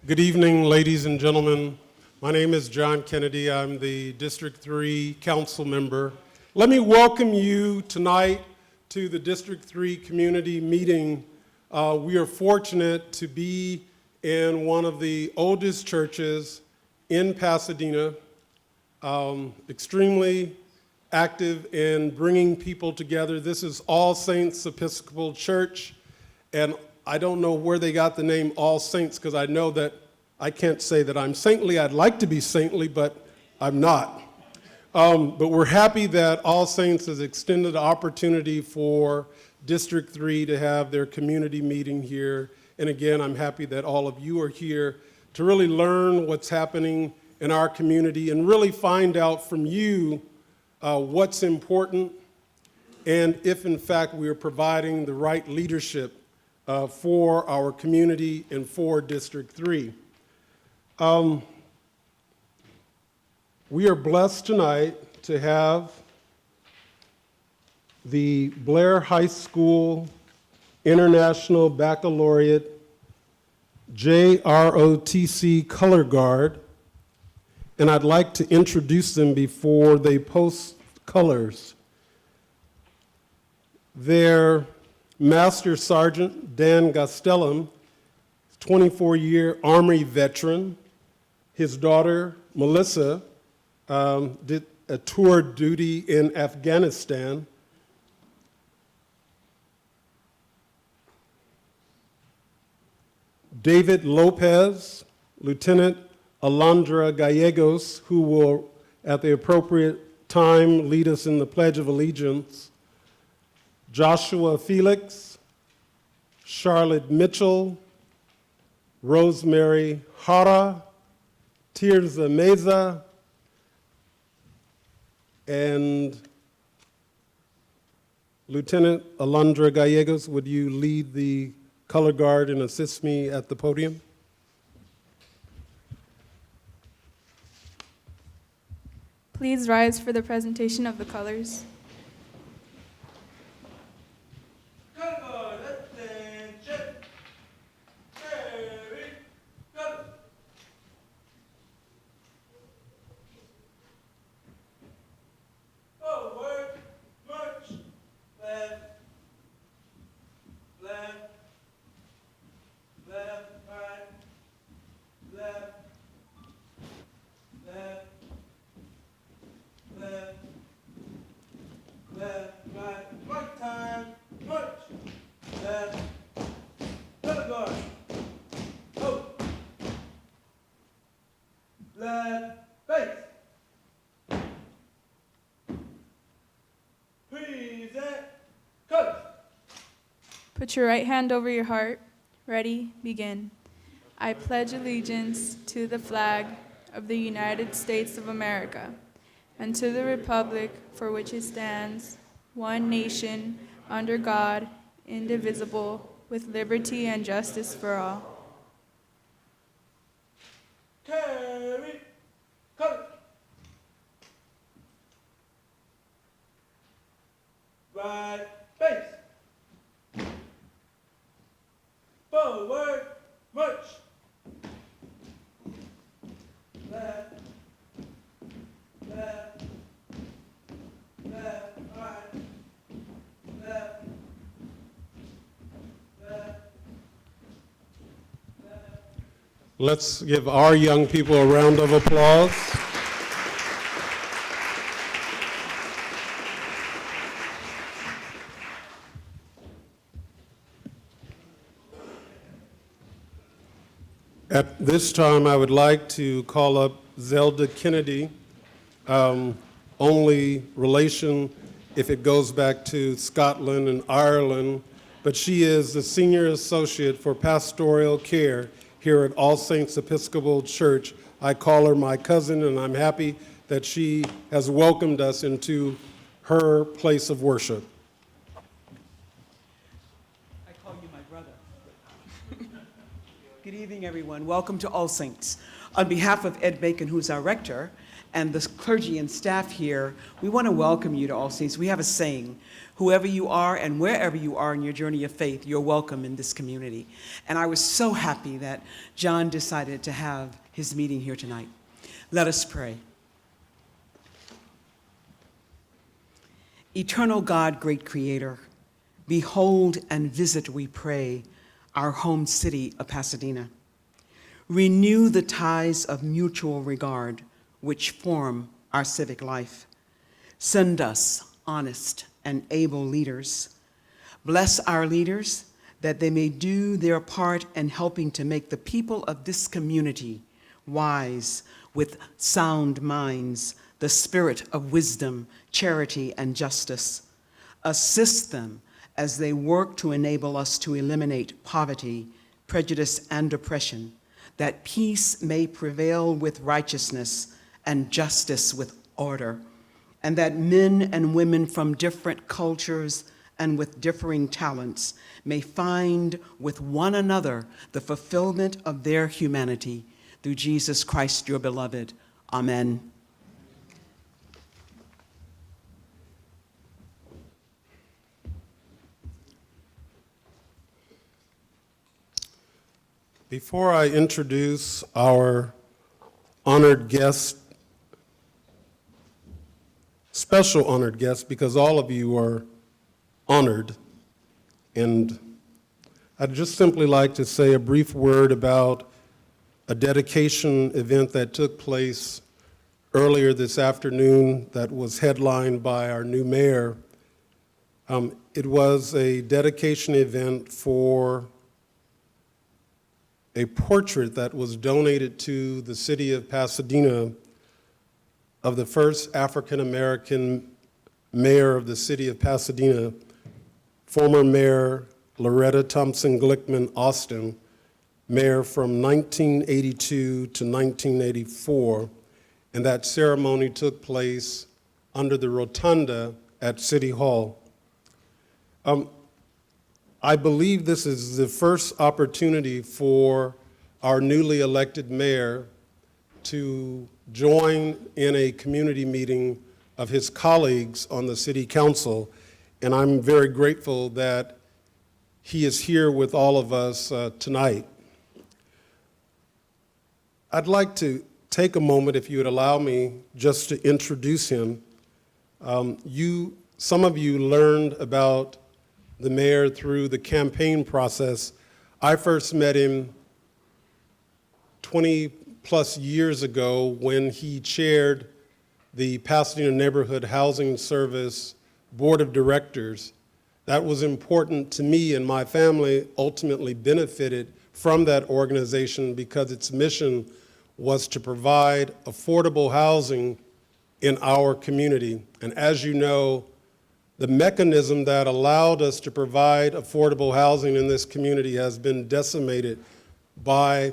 Good evening, ladies and gentlemen. My name is John Kennedy. I'm the District 3 Council member. Let me welcome you tonight to the District 3 community meeting. We are fortunate to be in one of the oldest churches in Pasadena, extremely active in bringing people together. This is All Saints Episcopal Church, and I don't know where they got the name All Saints, because I know that I can't say that I'm saintly. I'd like to be saintly, but I'm not. But we're happy that All Saints has extended the opportunity for District 3 to have their community meeting here. And again, I'm happy that all of you are here to really learn what's happening in our community and really find out from you what's important and if in fact we are providing the right leadership for our community and for District 3. We are blessed tonight to have the Blair High School International Baccalaureate JROTC Color Guard, and I'd like to introduce them before they post colors. Their Master Sergeant, Dan Gastelum, 24-year Army veteran. His daughter, Melissa, did a tour duty in Afghanistan. David Lopez, Lieutenant Alondra Gallegos, who will, at the appropriate time, lead us in the Pledge of Allegiance. Joshua Felix, Charlotte Mitchell, Rosemary Hara, Tirza Meza, and Lieutenant Alondra Gallegos, would you lead the color guard and assist me at the podium? Please rise for the presentation of the colors. Put your right hand over your heart. Ready, begin. I pledge allegiance to the flag of the United States of America and to the republic for which it stands, one nation, under God, indivisible, with liberty and justice for all. Carry, color. Right, face. Forward, march. Left, left, left, right, left, left, left. Let's give our young people a round of applause. At this time, I would like to call up Zelda Kennedy, only relation if it goes back to Scotland and Ireland, but she is the Senior Associate for Pastoral Care here at All Saints Episcopal Church. I call her my cousin, and I'm happy that she has welcomed us into her place of worship. I call you my brother. Good evening, everyone. Welcome to All Saints. On behalf of Ed Bacon, who's our rector, and the clergy and staff here, we want to welcome you to All Saints. We have a saying, whoever you are and wherever you are in your journey of faith, you're welcome in this community. And I was so happy that John decided to have his meeting here tonight. Let us pray. Eternal God, great Creator, behold and visit, we pray, our home city of Pasadena. Renew the ties of mutual regard which form our civic life. Send us honest and able leaders. Bless our leaders that they may do their part in helping to make the people of this community wise with sound minds, the spirit of wisdom, charity, and justice. Assist them as they work to enable us to eliminate poverty, prejudice, and oppression, that peace may prevail with righteousness and justice with order, and that men and women from different cultures and with differing talents may find with one another the fulfillment of their humanity through Jesus Christ, your beloved. Amen. Before I introduce our honored guest, special honored guest, because all of you are honored, and I'd just simply like to say a brief word about a dedication event that took place earlier this afternoon that was headlined by our new mayor. It was a dedication event for a portrait that was donated to the city of Pasadena of the first African-American mayor of the city of Pasadena, former Mayor Loretta Thompson Glickman Austin, mayor from 1982 to 1984, and that ceremony took place under the rotunda at City Hall. I believe this is the first opportunity for our newly elected mayor to join in a community meeting of his colleagues on the city council, and I'm very grateful that he is here with all of us tonight. I'd like to take a moment, if you would allow me, just to introduce him. Some of you learned about the mayor through the campaign process. I first met him 20 plus years ago when he chaired the Pasadena Neighborhood Housing Service Board of Directors. That was important to me, and my family ultimately benefited from that organization because its mission was to provide affordable housing in our community. And as you know, the mechanism that allowed us to provide affordable housing in this community has been decimated by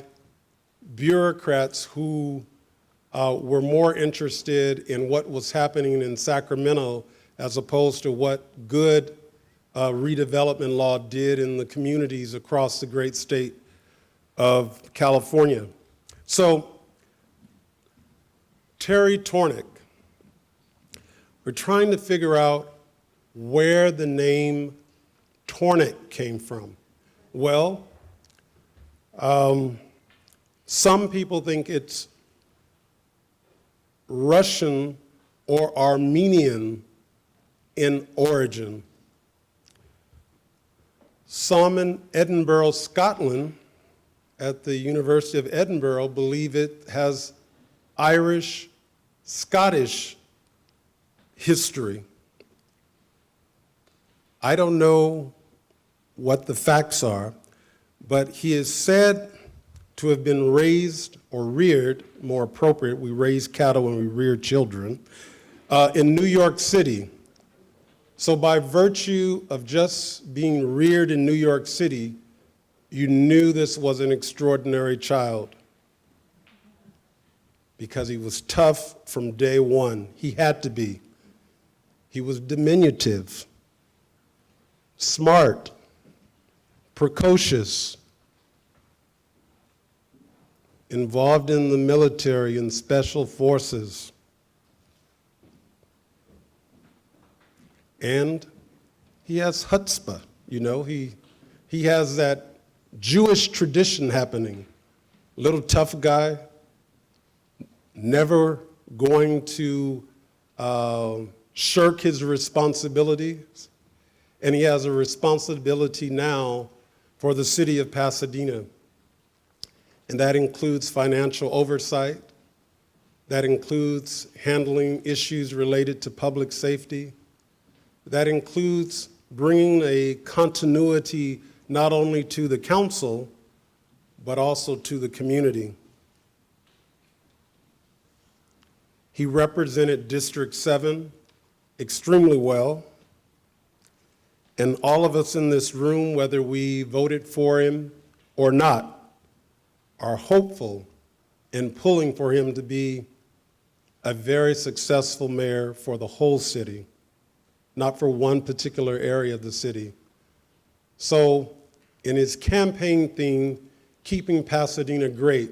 bureaucrats who were more interested in what was happening in Sacramento as opposed to what good redevelopment law did in the communities across the great state of California. So, Terry Tornick, we're trying to figure out where the name Tornick came from. Well, some people think it's Russian or Armenian in origin. Some in Edinburgh, Scotland, at the University of Edinburgh, believe it has Irish, Scottish history. I don't know what the facts are, but he is said to have been raised or reared, more appropriate, we raise cattle when we rear children, in New York City. So by virtue of just being reared in New York City, you knew this was an extraordinary child because he was tough from day one. He had to be. He was diminutive, smart, precocious, involved in the military and special forces. and he has chutzpah. You know, he has that Jewish tradition happening. Little tough guy, never going to shirk his responsibilities. And he has a responsibility now for the city of Pasadena. And that includes financial oversight. That includes handling issues related to public safety. That includes bringing a continuity not only to the council, but also to the community. He represented District 7 extremely well. And all of us in this room, whether we voted for him or not, are hopeful and pulling for him to be a very successful mayor for the whole city, not for one particular area of the city. So in his campaign theme, Keeping Pasadena Great,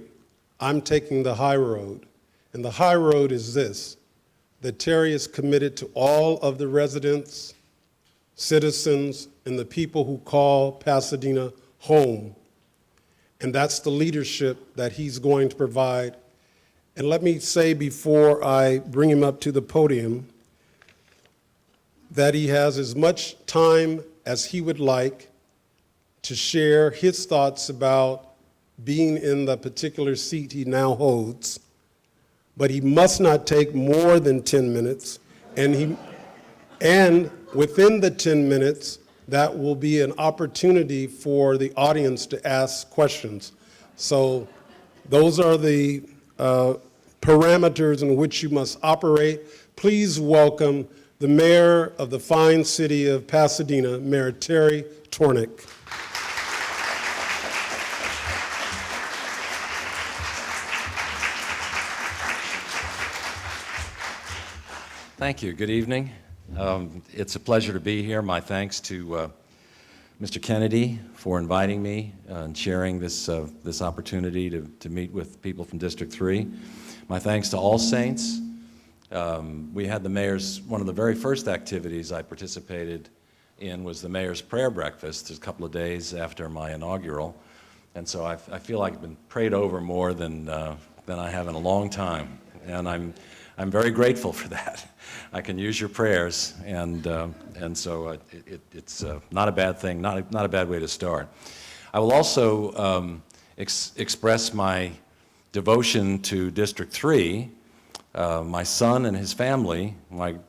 I'm taking the high road. And the high road is this, that Terry is committed to all of the residents, citizens, and the people who call Pasadena home. And that's the leadership that he's going to provide. And let me say before I bring him up to the podium that he has as much time as he would like to share his thoughts about being in the particular seat he now holds, but he must not take more than 10 minutes, and within the 10 minutes, that will be an opportunity for the audience to ask questions. So those are the parameters in which you must operate. Please welcome the mayor of the fine city of Pasadena, Mayor Terry Tornick. Thank you. Good evening. It's a pleasure to be here. My thanks to Mr. Kennedy for inviting me and sharing this opportunity to meet with people from District 3. My thanks to All Saints. We had the mayor's, one of the very first activities I participated in was the mayor's prayer breakfast a couple of days after my inaugural. And so I feel like I've been prayed over more than I have in a long time. And I'm very grateful for that. I can use your prayers, and so it's not a bad thing, not a bad way to start. I will also express my devotion to District 3. My son and his family,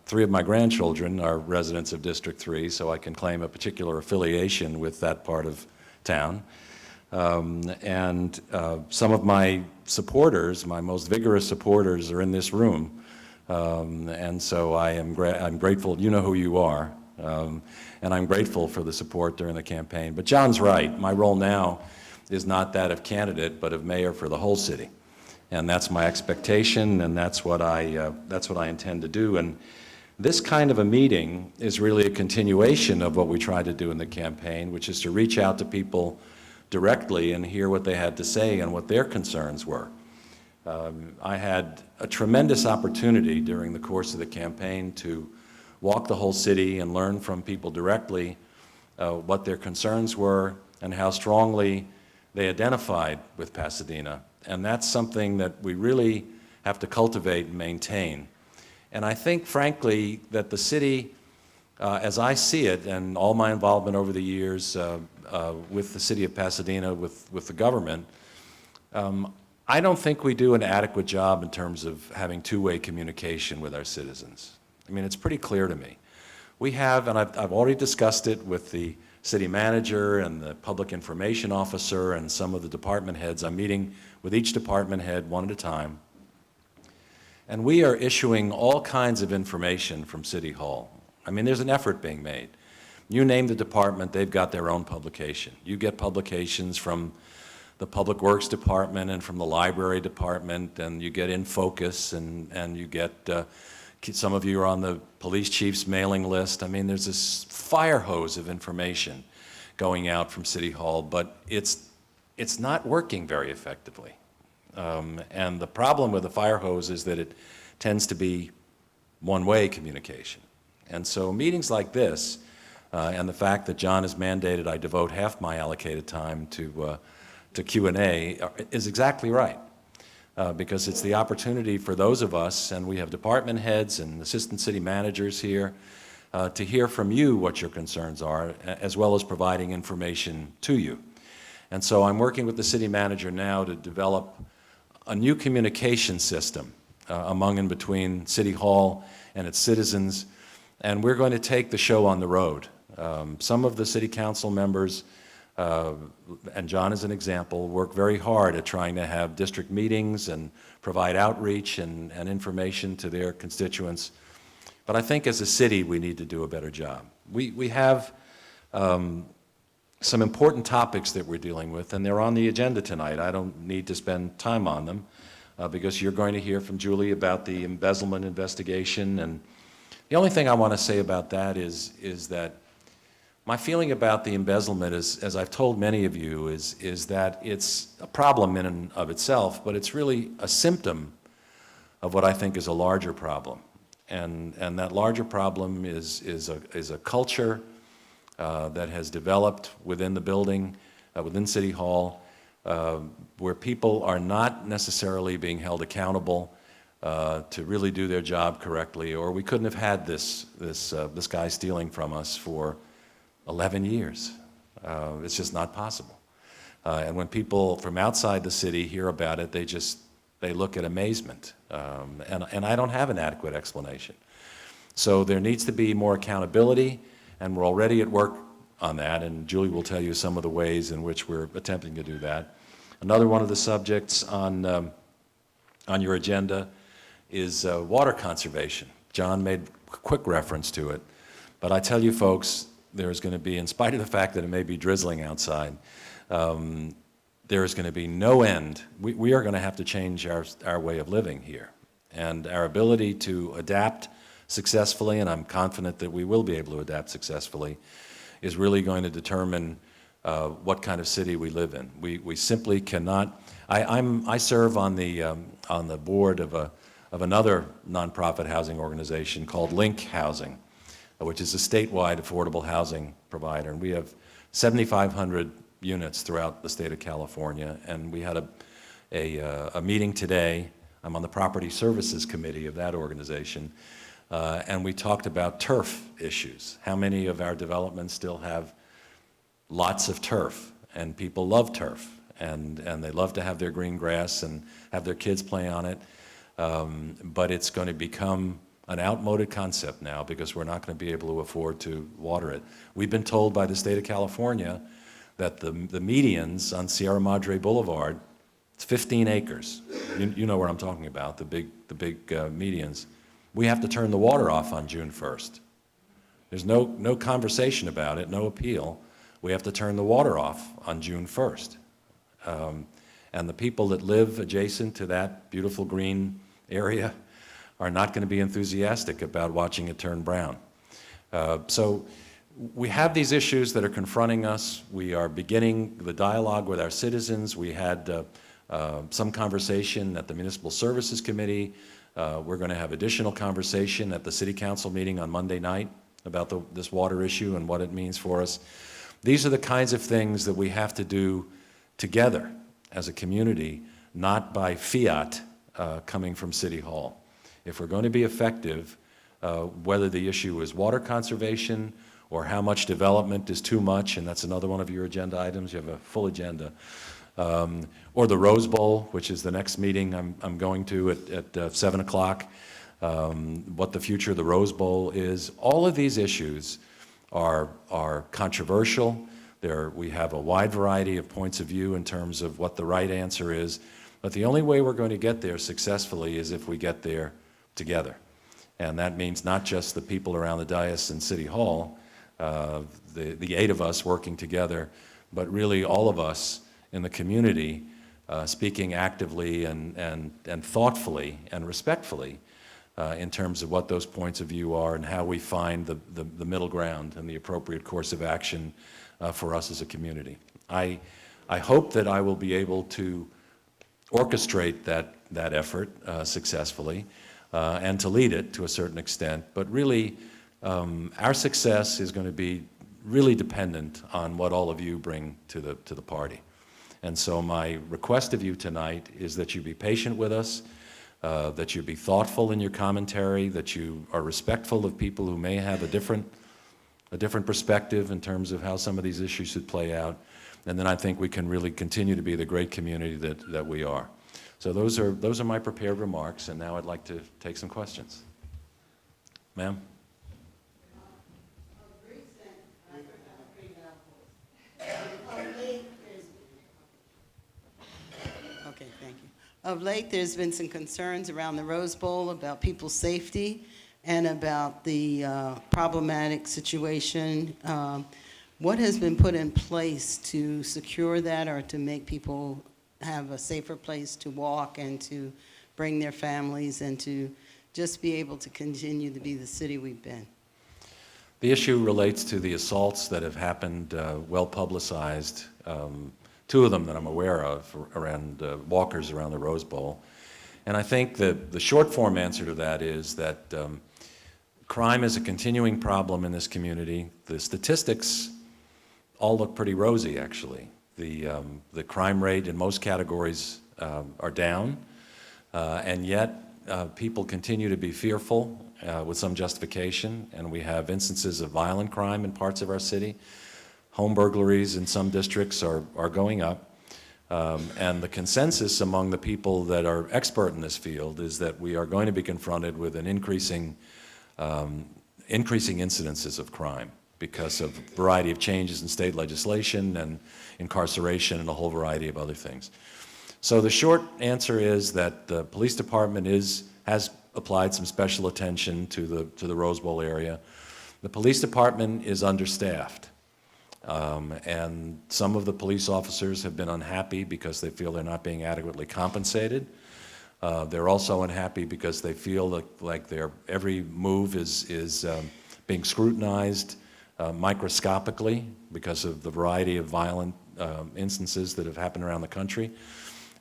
three of my grandchildren are residents of District 3, so I can claim a particular affiliation with that part of town. And some of my supporters, my most vigorous supporters, are in this room. And so I'm grateful, you know who you are, and I'm grateful for the support during the campaign. But John's right, my role now is not that of candidate, but of mayor for the whole city. And that's my expectation, and that's what I intend to do. And this kind of a meeting is really a continuation of what we tried to do in the campaign, which is to reach out to people directly and hear what they had to say and what their concerns were. I had a tremendous opportunity during the course of the campaign to walk the whole city and learn from people directly what their concerns were and how strongly they identified with Pasadena. And that's something that we really have to cultivate and maintain. And I think, frankly, that the city, as I see it, and all my involvement over the years with the city of Pasadena, with the government, I don't think we do an adequate job in terms of having two-way communication with our citizens. I mean, it's pretty clear to me. We have, and I've already discussed it with the city manager and the public information officer and some of the department heads. I'm meeting with each department head one at a time. And we are issuing all kinds of information from City Hall. I mean, there's an effort being made. You name the department, they've got their own publication. You get publications from the Public Works Department and from the Library Department, and you get In Focus, and you get, some of you are on the police chief's mailing list. I mean, there's this fire hose of information going out from City Hall, but it's not working very effectively. And the problem with the fire hose is that it tends to be one-way communication. And so meetings like this, and the fact that John has mandated I devote half my allocated time to Q&A is exactly right. Because it's the opportunity for those of us, and we have department heads and assistant city managers here, to hear from you what your concerns are, as well as providing information to you. And so I'm working with the city manager now to develop a new communication system among and between City Hall and its citizens, and we're going to take the show on the road. Some of the city council members, and John is an example, work very hard at trying to have district meetings and provide outreach and information to their constituents. But I think as a city, we need to do a better job. We have some important topics that we're dealing with, and they're on the agenda tonight. I don't need to spend time on them because you're going to hear from Julie about the embezzlement investigation. And the only thing I want to say about that is that my feeling about the embezzlement is, as I've told many of you, is that it's a problem in and of itself, but it's really a symptom of what I think is a larger problem. And that larger problem is a culture that has developed within the building, within City Hall, where people are not necessarily being held accountable to really do their job correctly, or we couldn't have had this guy stealing from us for 11 years. It's just not possible. And when people from outside the city hear about it, they look at amazement. And I don't have an adequate explanation. So there needs to be more accountability, and we're already at work on that, and Julie will tell you some of the ways in which we're attempting to do that. Another one of the subjects on your agenda is water conservation. John made quick reference to it, but I tell you folks, there's going to be, in spite of the fact that it may be drizzling outside, there is going to be no end. We are going to have to change our way of living here. And our ability to adapt successfully, and I'm confident that we will be able to adapt successfully, is really going to determine what kind of city we live in. We simply cannot. I serve on the board of another nonprofit housing organization called Link Housing, which is a statewide affordable housing provider. And we have 7,500 units throughout the state of California. And we had a meeting today. I'm on the Property Services Committee of that organization. And we talked about turf issues. How many of our developments still have lots of turf? And people love turf. And they love to have their green grass and have their kids play on it. But it's going to become an outmoded concept now because we're not going to be able to afford to water it. We've been told by the state of California that the medians on Sierra Madre Boulevard, it's 15 acres. You know what I'm talking about, the big medians. We have to turn the water off on June 1st. There's no conversation about it, no appeal. We have to turn the water off on June 1st. And the people that live adjacent to that beautiful green area are not going to be enthusiastic about watching it turn brown. So we have these issues that are confronting us. We are beginning the dialogue with our citizens. We had some conversation at the Municipal Services Committee. We're going to have additional conversation at the City Council meeting on Monday night about this water issue and what it means for us. These are the kinds of things that we have to do together as a community, not by fiat coming from City Hall. If we're going to be effective, whether the issue is water conservation or how much development is too much, and that's another one of your agenda items, you have a full agenda, or the Rose Bowl, which is the next meeting I'm going to at 7 o'clock, what the future of the Rose Bowl is. All of these issues are controversial. We have a wide variety of points of view in terms of what the right answer is, but the only way we're going to get there successfully is if we get there together. And that means not just the people around the dais in City Hall, the 8 of us working together, but really all of us in the community speaking actively and thoughtfully and respectfully in terms of what those points of view are and how we find the middle ground and the appropriate course of action for us as a community. I hope that I will be able to orchestrate that effort successfully and to lead it to a certain extent, but really our success is going to be really dependent on what all of you bring to the party. And so my request of you tonight is that you be patient with us, that you be thoughtful in your commentary, that you are respectful of people who may have a different perspective in terms of how some of these issues should play out. And then I think we can really continue to be the great community that we are. So those are my prepared remarks, and now I'd like to take some questions. Ma'am? Okay, thank you. Of late, there's been some concerns around the Rose Bowl about people's safety and about the problematic situation. What has been put in place to secure that or to make people have a safer place to walk and to bring their families and to just be able to continue to be the city we've been? The issue relates to the assaults that have happened, well publicized, two of them that I'm aware of, around walkers around the Rose Bowl. And I think that the short form answer to that is that crime is a continuing problem in this community. The statistics all look pretty rosy, actually. The crime rate in most categories are down, and yet people continue to be fearful with some justification, and we have instances of violent crime in parts of our city. Home burglaries in some districts are going up, and the consensus among the people that are expert in this field is that we are going to be confronted with an increasing incidences of crime because of a variety of changes in state legislation and incarceration and a whole variety of other things. So the short answer is that the police department has applied some special attention to the Rose Bowl area. The police department is understaffed. And some of the police officers have been unhappy because they feel they're not being adequately compensated. They're also unhappy because they feel like their every move is being scrutinized microscopically because of the variety of violent instances that have happened around the country.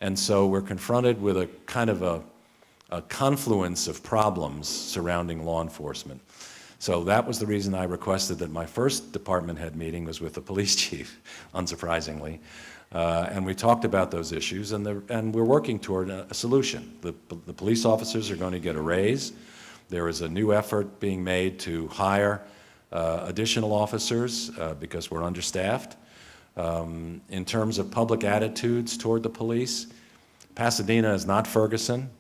And so we're confronted with a kind of a confluence of problems surrounding law enforcement. So that was the reason I requested that my first department head meeting was with the police chief, unsurprisingly. And we talked about those issues, and we're working toward a solution. The police officers are going to get a raise. There is a new effort being made to hire additional officers because we're understaffed. In terms of public attitudes toward the police, Pasadena is not Ferguson,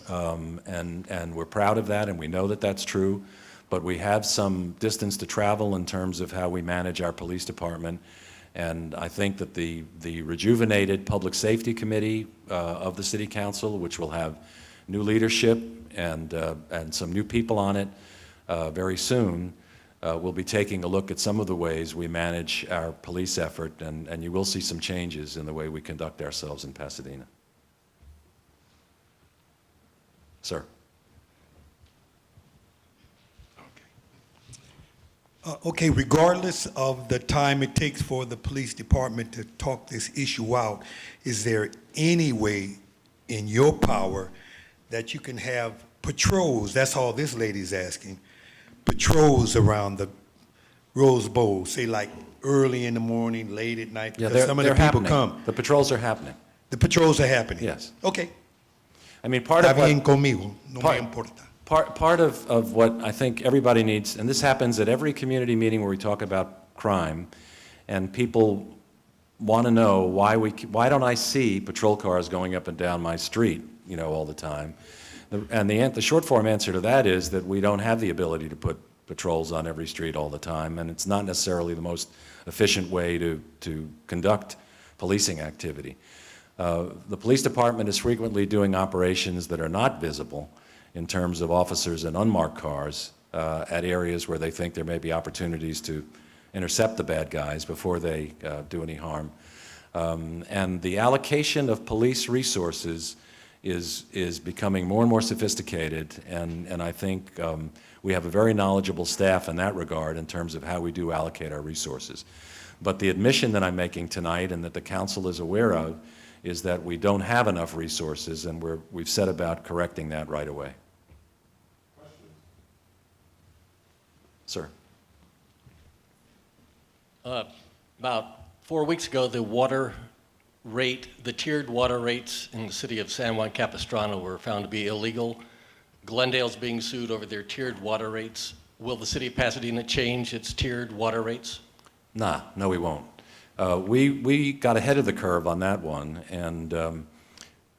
and we're proud of that, and we know that that's true. But we have some distance to travel in terms of how we manage our police department. And I think that the rejuvenated Public Safety Committee of the City Council, which will have new leadership and some new people on it very soon, will be taking a look at some of the ways we manage our police effort, and you will see some changes in the way we conduct ourselves in Pasadena. Sir. Okay, regardless of the time it takes for the police department to talk this issue out, is there any way in your power that you can have patrols, that's all this lady's asking, patrols around the Rose Bowl, say like early in the morning, late at night, Yeah, because some of the people happening. come. The patrols are happening. The patrols are happening? Yes. Okay. I mean, part of Está bien what... conmigo, no part- me importa. Part of what I think everybody needs, and this happens at every community meeting where we talk about crime, and people want to know why don't I see patrol cars going up and down my street, all the time? And the short form answer to that is that we don't have the ability to put patrols on every street all the time, and it's not necessarily the most efficient way to conduct policing activity. The police department is frequently doing operations that are not visible in terms of officers in unmarked cars at areas where they think there may be opportunities to intercept the bad guys before they do any harm. And the allocation of police resources is becoming more and more sophisticated, and I think we have a very knowledgeable staff in that regard in terms of how we do allocate our resources. But the admission that I'm making tonight and that the council is aware of is that we don't have enough resources, and we've set about correcting that right away. Sir. About 4 weeks ago, the tiered water rates in the city of San Juan Capistrano were found to be illegal. Glendale's being sued over their tiered water rates. Will the city of Pasadena change its tiered water rates? No, we won't. We got ahead of the curve on that one, and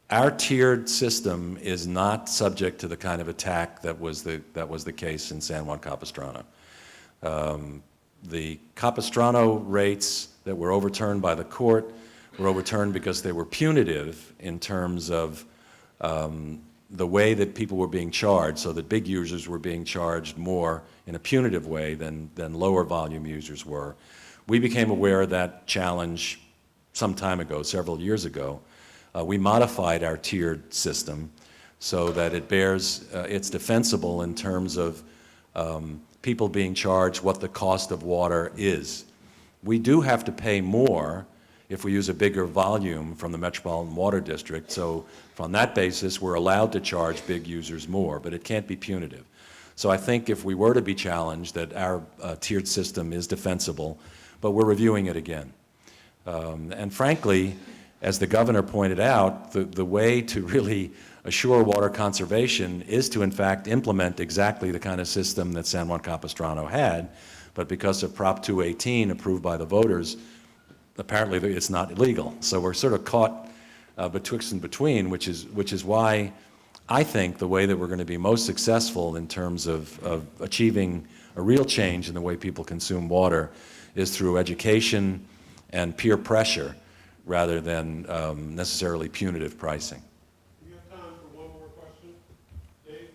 our tiered system is not subject to the kind of attack that was the case in San Juan Capistrano. The Capistrano rates that were overturned by the court were overturned because they were punitive in terms of the way that people were being charged, so that big users were being charged more in a punitive way than lower volume users were. We became aware of that challenge some time ago, several years ago. We modified our tiered system so that it's defensible in terms of people being charged what the cost of water is. We do have to pay more if we use a bigger volume from the Metropolitan Water District, so on that basis we're allowed to charge big users more, but it can't be punitive. So I think if we were to be challenged, that our tiered system is defensible, but we're reviewing it again. And frankly, as the governor pointed out, the way to really assure water conservation is to in fact implement exactly the kind of system that San Juan Capistrano had, but because of Prop 218 approved by the voters, apparently it's not illegal. So we're sort of caught betwixt and between, which is why I think the way that we're going to be most successful in terms of achieving a real change in the way people consume water is through education and peer pressure rather than necessarily punitive pricing. We have time for one more question. Dave?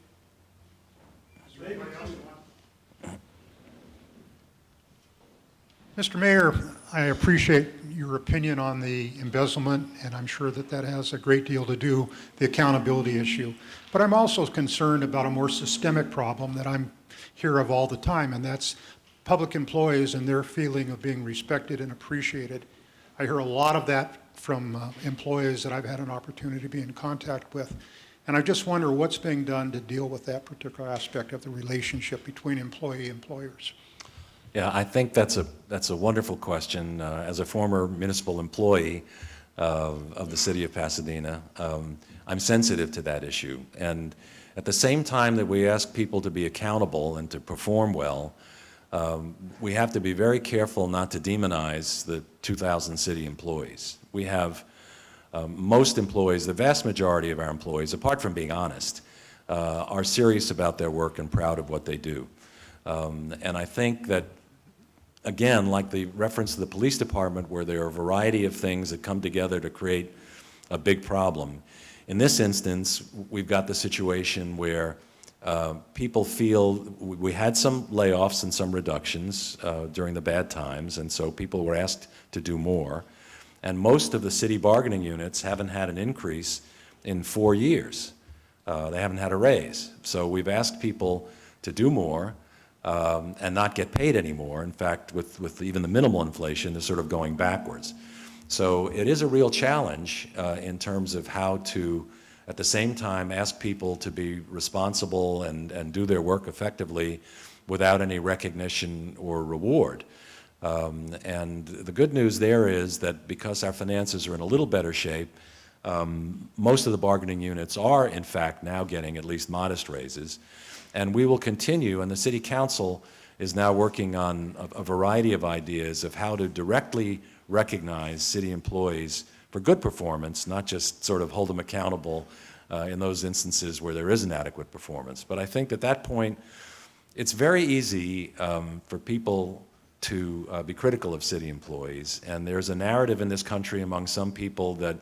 Mr. Mayor, I appreciate your opinion on the embezzlement, and I'm sure that that has a great deal to do with the accountability issue. But I'm also concerned about a more systemic problem that I'm hear of all the time, and that's public employees and their feeling of being respected and appreciated. I hear a lot of that from employees that I've had an opportunity to be in contact with. And I just wonder what's being done to deal with that particular aspect of the relationship between employee and employers. Yeah, I think that's a wonderful question. As a former municipal employee of the city of Pasadena, I'm sensitive to that issue. And at the same time that we ask people to be accountable and to perform well, we have to be very careful not to demonize the 2,000 city employees. We have most employees, the vast majority of our employees, apart from being honest, are serious about their work and proud of what they do. And I think that, again, like the reference to the police department, where there are a variety of things that come together to create a big problem, in this instance, we've got the situation where people feel we had some layoffs and some reductions during the bad times, and so people were asked to do more. And most of the city bargaining units haven't had an increase in 4 years. They haven't had a raise. So we've asked people to do more and not get paid anymore. In fact, with even the minimal inflation, they're sort of going backwards. So it is a real challenge in terms of how to, at the same time, ask people to be responsible and do their work effectively without any recognition or reward. And the good news there is that because our finances are in a little better shape, most of the bargaining units are, in fact, now getting at least modest raises. And we will continue, and the City Council is now working on a variety of ideas of how to directly recognize city employees for good performance, not just sort of hold them accountable in those instances where there is inadequate performance. But I think at that point, it's very easy for people to be critical of city employees. And there's a narrative in this country among some people that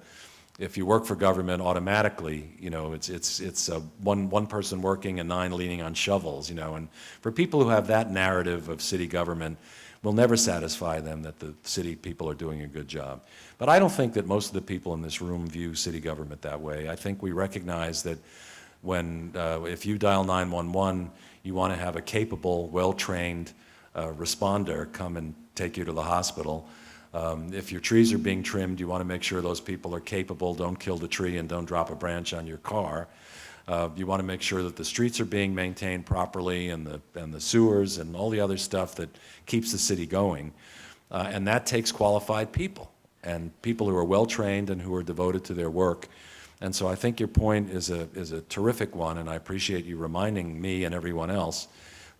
if you work for government, automatically, you know, it's one person working and 9 leaning on shovels, you know. And for people who have that narrative of city government, will never satisfy them that the city people are doing a good job. But I don't think that most of the people in this room view city government that way. I think we recognize that when, if you dial 911, you want to have a capable, well-trained responder come and take you to the hospital. If your trees are being trimmed, you want to make sure those people are capable, don't kill the tree and don't drop a branch on your car. You want to make sure that the streets are being maintained properly and the sewers and all the other stuff that keeps the city going. And that takes qualified people and people who are well-trained and who are devoted to their work. And so I think your point is a terrific one, and I appreciate you reminding me and everyone else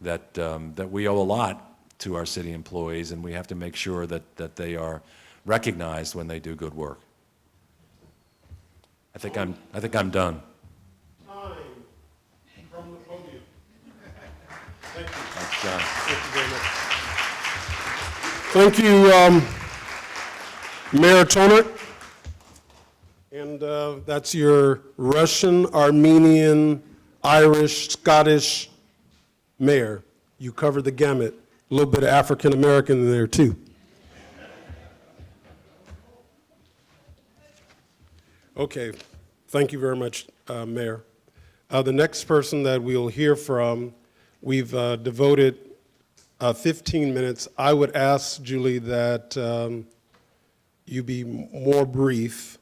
that we owe a lot to our city employees, and we have to make sure that they are recognized when they do good work. I think I'm done. Time from the podium. Thank you. Thanks, John. Thank you very much. Thank you, Mayor Toner. And that's your Russian, Armenian, Irish, Scottish mayor. You covered the gamut. A little bit of African American in there, too. Okay, thank you very much, Mayor. The next person that we'll hear from, we've devoted 15 minutes. I would ask, Julie, that you be more brief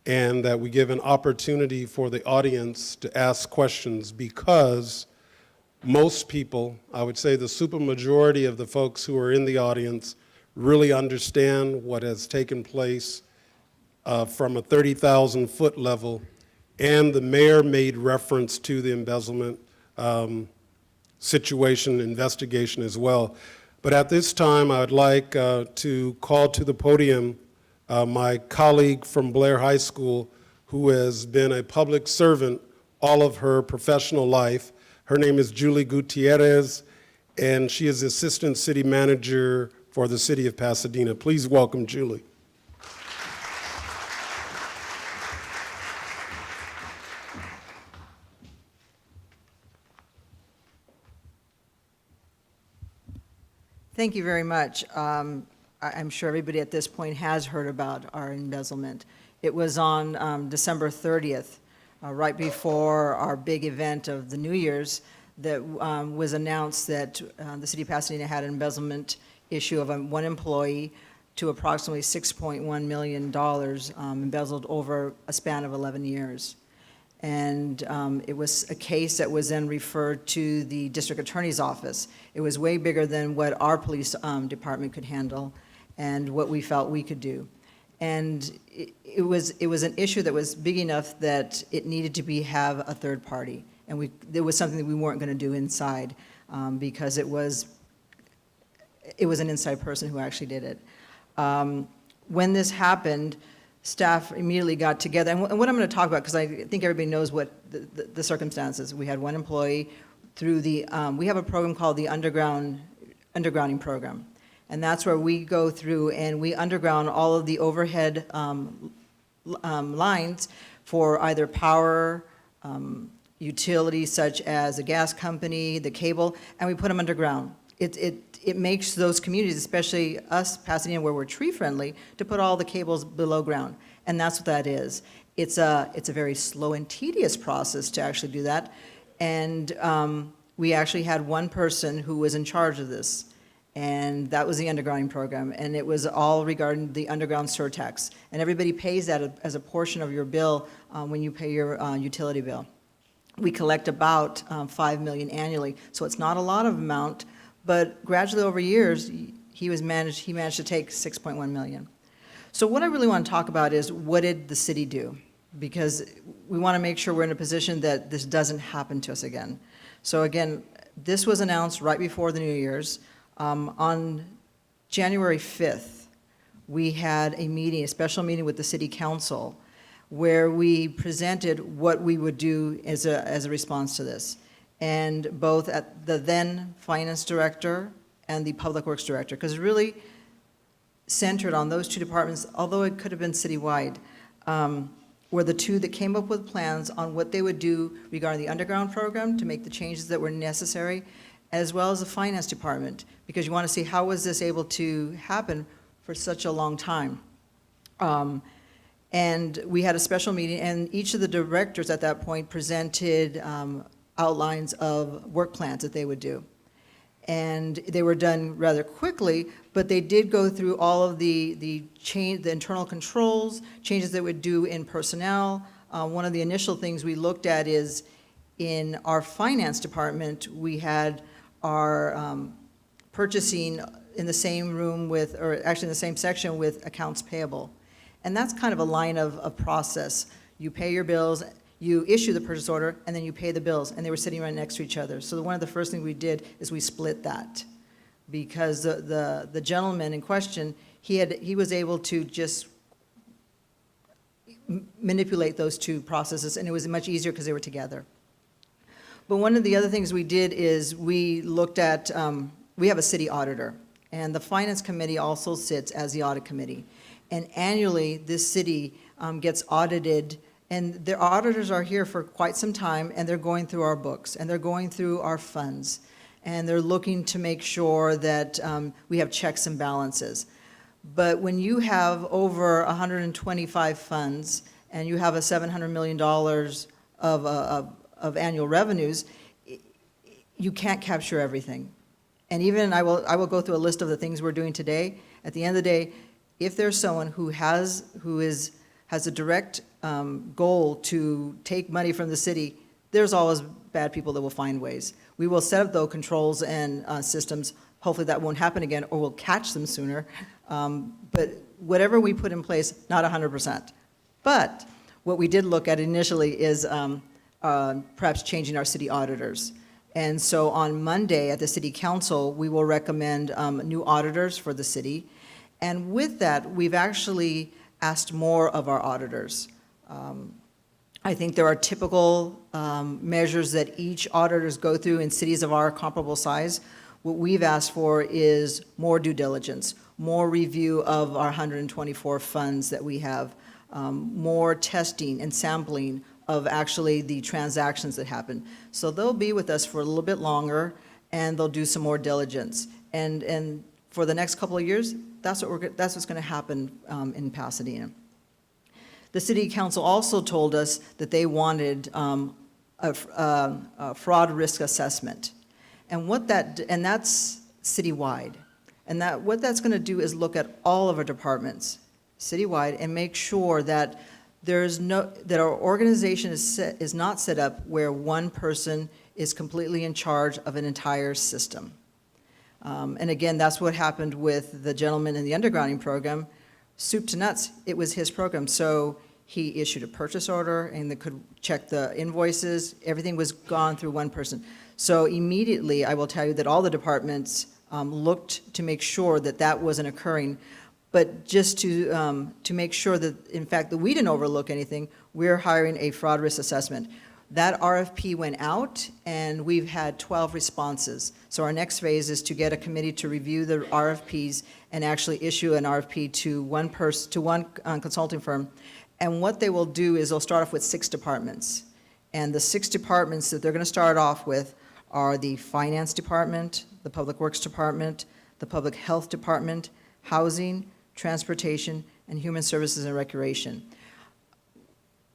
and that we give an opportunity for the audience to ask questions, because most people, I would say the supermajority of the folks who are in the audience, really understand what has taken place from a 30,000-foot level, and the mayor made reference to the embezzlement situation, investigation as well. But at this time, I would like to call to the podium my colleague from Blair High School, who has been a public servant all of her professional life. Her name is Julie Gutierrez, and she is the Assistant City Manager for the City of Pasadena. Please welcome Julie. Thank you very much. I'm sure everybody at this point has heard about our embezzlement. It was on December 30th, right before our big event of the New Year's, that was announced that the City of Pasadena had an embezzlement issue of one employee to approximately $6.1 million embezzled over a span of 11 years. And it was a case that was then referred to the district attorney's office. It was way bigger than what our police department could handle and what we felt we could do. And it was an issue that was big enough that it needed to have a third party. And there was something that we weren't going to do inside because it was an inside person who actually did it. When this happened, staff immediately got together, and what I'm going to talk about, because I think everybody knows what the circumstances. We had one employee through we have a program called the undergrounding program, and that's where we go through and we underground all of the overhead lines for either power, utilities such as the gas company, the cable, and we put them underground. It makes those communities, especially us, Pasadena, where we're tree friendly, to put all the cables below ground. And that's what that is. It's a very slow and tedious process to actually do that. And we actually had one person who was in charge of this. And that was the undergrounding program. And it was all regarding the underground surtax. And everybody pays that as a portion of your bill when you pay your utility bill. We collect about $5 million annually. So it's not a lot of amount. But gradually over years, he managed to take $6.1 million. So what I really want to talk about is, what did the city do? Because we want to make sure we're in a position that this doesn't happen to us again. So again, this was announced right before the New Year's. On January 5th, we had a special meeting with the city council, where we presented what we would do as a response to this. And both at the then finance director and the public works director, because it really centered on those two departments, although it could have been citywide, were the two that came up with plans on what they would do regarding the underground program to make the changes that were necessary, as well as the finance department, because you want to see how was this able to happen for such a long time. And we had a special meeting, and each of the directors at that point presented outlines of work plans that they would do. And they were done rather quickly, but they did go through all of the internal controls, changes they would do in personnel, one of the initial things we looked at is in our finance department, we had our purchasing in the same room with, or actually in the same section with accounts payable. And that's kind of a line of process. You pay your bills, you issue the purchase order, and then you pay the bills, and they were sitting right next to each other. So one of the first things we did is we split that, because the gentleman in question, he was able to just manipulate those two processes, and it was much easier because they were together. But one of the other things we did is we looked at, we have a city auditor, and the finance committee also sits as the audit committee. And annually, this city gets audited, and their auditors are here for quite some time, and they're going through our books, and they're going through our funds, and they're looking to make sure that we have checks and balances. But when you have over 125 funds, and you have a $700 million of annual revenues, you can't capture everything. And even, I will go through a list of the things we're doing today. At the end of the day, if there's someone who has a direct goal to take money from the city, there's always bad people that will find ways. We will set up those controls and systems. Hopefully that won't happen again, or we'll catch them sooner. But whatever we put in place, not 100%. But what we did look at initially is perhaps changing our city auditors. And so on Monday at the city council, we will recommend new auditors for the city. And with that, we've actually asked more of our auditors. I think there are typical measures that each auditors go through in cities of our comparable size. What we've asked for is more due diligence, more review of our 124 funds that we have, more testing and sampling of actually the transactions that happen. So they'll be with us for a little bit longer, and they'll do some more diligence. And for the next couple of years, that's what's going to happen in Pasadena. The city council also told us that they wanted a fraud risk assessment, and that's citywide. And what that's going to do is look at all of our departments citywide and make sure that that our organization is not set up where one person is completely in charge of an entire system. And again, that's what happened with the gentleman in the undergrounding program. Soup to nuts, it was his program. So he issued a purchase order, and they could check the invoices. Everything was gone through one person. So immediately, I will tell you that all the departments looked to make sure that that wasn't occurring. But just to make sure that, in fact, that we didn't overlook anything, we're hiring a fraud risk assessment. That RFP went out, and we've had 12 responses. So our next phase is to get a committee to review the RFPs and actually issue an RFP to one consulting firm. And what they will do is they'll start off with 6 departments. And the 6 departments that they're going to start off with are the Finance Department, the Public Works Department, the Public Health Department, Housing, Transportation, and Human Services and Recreation.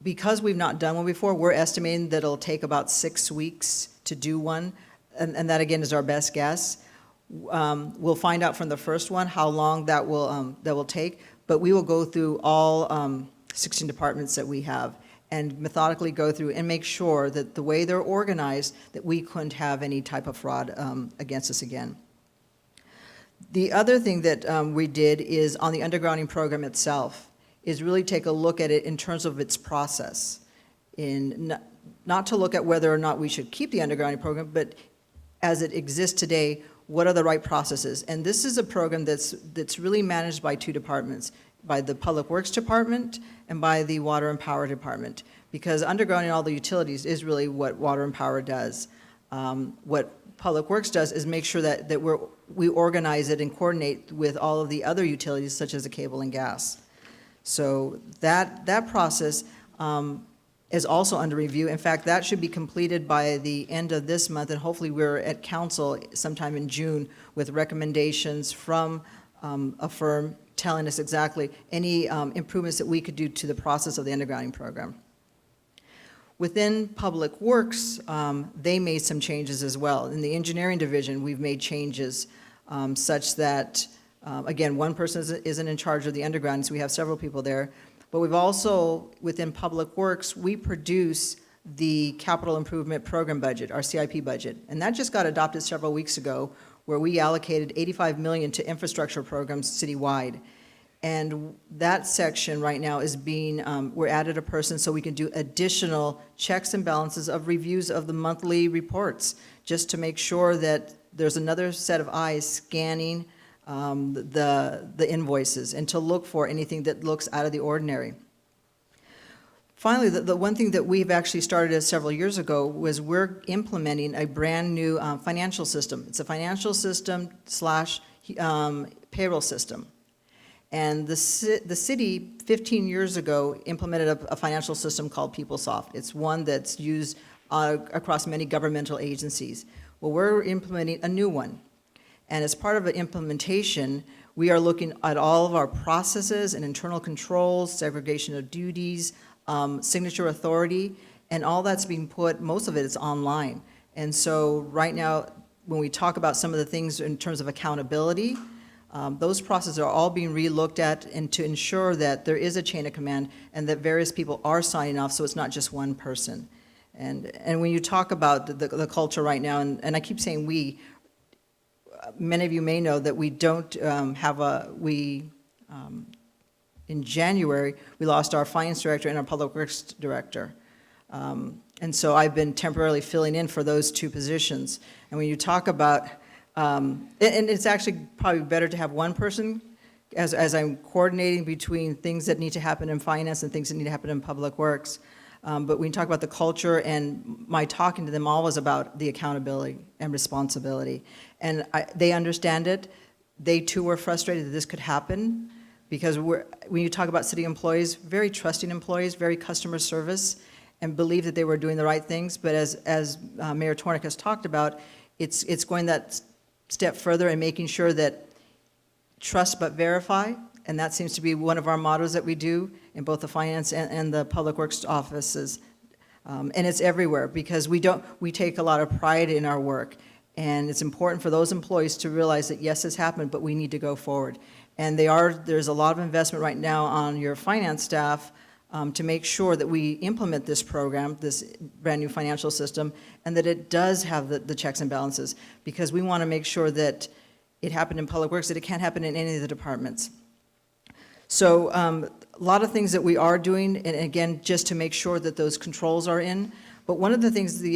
Because we've not done one before, we're estimating that it'll take about 6 weeks to do one, and that again is our best guess. We'll find out from the first one how long that will take, but we will go through all 16 departments that we have and methodically go through and make sure that the way they're organized, that we couldn't have any type of fraud against us again. The other thing that we did is on the undergrounding program itself, is really take a look at it in terms of its process. Not to look at whether or not we should keep the undergrounding program, but as it exists today, what are the right processes? And this is a program that's really managed by 2 departments, by the Public Works Department and by the Water and Power Department, because undergrounding all the utilities is really what Water and Power does. What Public Works does is make sure that we organize it and coordinate with all of the other utilities, such as the cable and gas. So that process is also under review. In fact, that should be completed by the end of this month, and hopefully we're at council sometime in June with recommendations from a firm telling us exactly any improvements that we could do to the process of the undergrounding program. Within Public Works, they made some changes as well. In the engineering division, we've made changes such that, again, one person isn't in charge of the underground, so we have several people there. But we've also, within Public Works, we produce the capital improvement program budget, our CIP budget. And that just got adopted several weeks ago, where we allocated $85 million to infrastructure programs citywide. And that section right now is being, we're added a person so we can do additional checks and balances of reviews of the monthly reports, just to make sure that there's another set of eyes scanning the invoices and to look for anything that looks out of the ordinary. Finally, the one thing that we've actually started several years ago was we're implementing a brand-new financial system. It's a financial system / payroll system. And the city, 15 years ago, implemented a financial system called PeopleSoft. It's one that's used across many governmental agencies. Well, we're implementing a new one. And as part of the implementation, we are looking at all of our processes and internal controls, segregation of duties, signature authority, and all that's being put, most of it is online. And so right now, when we talk about some of the things in terms of accountability, those processes are all being re-looked at, and to ensure that there is a chain of command and that various people are signing off, so it's not just one person. And when you talk about the culture right now, and I keep saying we, many of you may know that we don't in January, we lost our finance director and our public works director. And so I've been temporarily filling in for those two positions. And when you talk about, and it's actually probably better to have one person as I'm coordinating between things that need to happen in finance and things that need to happen in public works. But when you talk about the culture, and my talking to them all was about the accountability and responsibility. And they understand it. They too were frustrated that this could happen, because when you talk about city employees, very trusting employees, very customer service, and believe that they were doing the right things. But as Mayor Tornick has talked about, it's going that step further and making sure that trust but verify, and that seems to be one of our mottos that we do in both the finance and the public works offices. And it's everywhere, because we take a lot of pride in our work, and it's important for those employees to realize that yes, this happened, but we need to go forward. And there's a lot of investment right now on your finance staff to make sure that we implement this program, this brand new financial system, and that it does have the checks and balances, because we want to make sure that it happened in public works, that it can't happen in any of the departments. So a lot of things that we are doing, and again, just to make sure that those controls are in. But one of the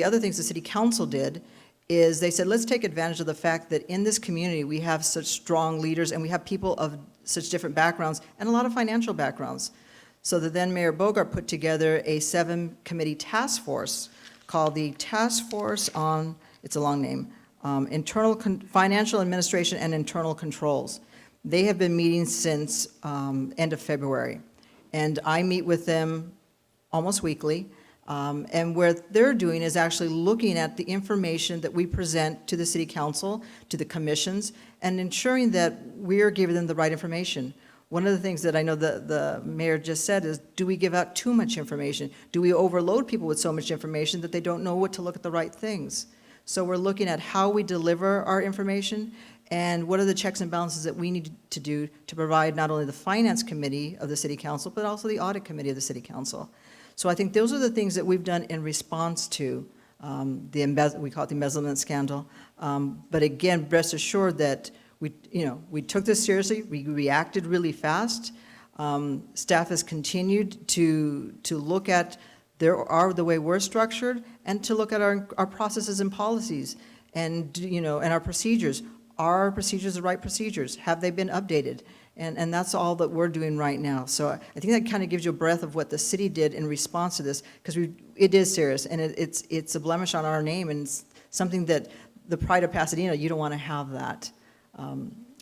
other things the city council did is they said, let's take advantage of the fact that in this community we have such strong leaders and we have people of such different backgrounds and a lot of financial backgrounds. So that then Mayor Bogart put together a 7-committee task force called the Task Force on, it's a long name, Financial Administration and Internal Controls. They have been meeting since end of February, and I meet with them almost weekly. And what they're doing is actually looking at the information that we present to the city council, to the commissions, and ensuring that we're giving them the right information. One of the things that I know the mayor just said is, do we give out too much information? Do we overload people with so much information that they don't know what to look at the right things? So we're looking at how we deliver our information and what are the checks and balances that we need to do to provide not only the finance committee of the city council, but also the audit committee of the city council. So I think those are the things that we've done in response to we call it the embezzlement scandal. But again, rest assured that we took this seriously. We reacted really fast. Staff has continued to look at the way we're structured and to look at our processes and policies and our procedures. Are our procedures the right procedures? Have they been updated? And that's all that we're doing right now. So I think that kind of gives you a breath of what the city did in response to this, because it is serious, and it's a blemish on our name, and it's something that the pride of Pasadena, you don't want to have that.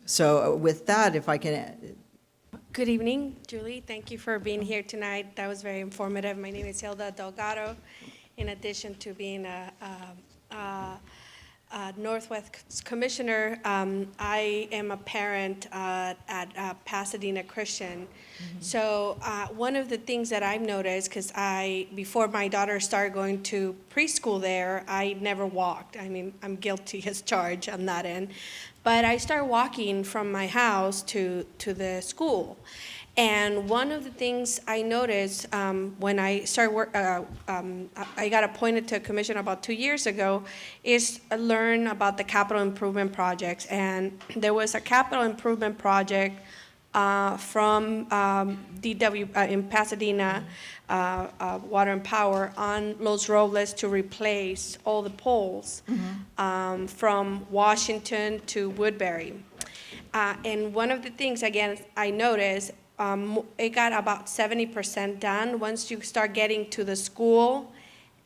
So with that, if I can... Good evening, Julie. Thank you for being here tonight. That was very informative. My name is Hilda Delgado. In addition to being a Northwest Commissioner, I am a parent at Pasadena Christian. Mm-hmm. So one of the things that I've noticed, because before my daughter started going to preschool there, I never walked. I mean, I'm guilty as charged on that end. But I started walking from my house to the school. And one of the things I noticed when I started work, I got appointed to a commission about 2 years ago, is learn about the capital improvement projects. And there was a capital improvement project from DW in Pasadena, Water and Power, on Los Robles to replace all the poles from Washington to Woodbury. And one of the things, again, I noticed, it got about 70% done. Once you start getting to the school,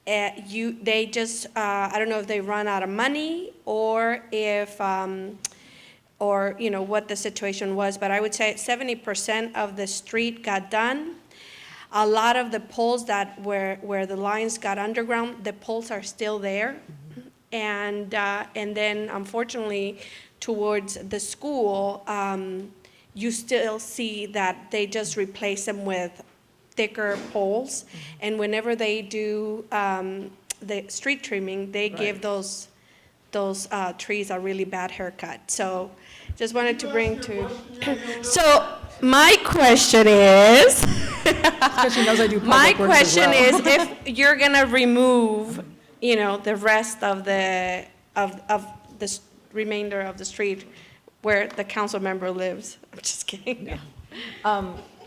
they just, I don't know if they run out of money or if, or you know what the situation was, but I would say 70% of the street got done. A lot of the poles that where the lines got underground, the poles are still there. And then unfortunately, towards the school, you still see that they just replace them with thicker poles. And whenever they do the street trimming, they give those trees a really bad haircut. So just wanted to bring to. So my question is, Especially knows I do my public works as question well. is, if you're gonna remove, you know, the rest of the remainder of the street where the council member lives. I'm just kidding.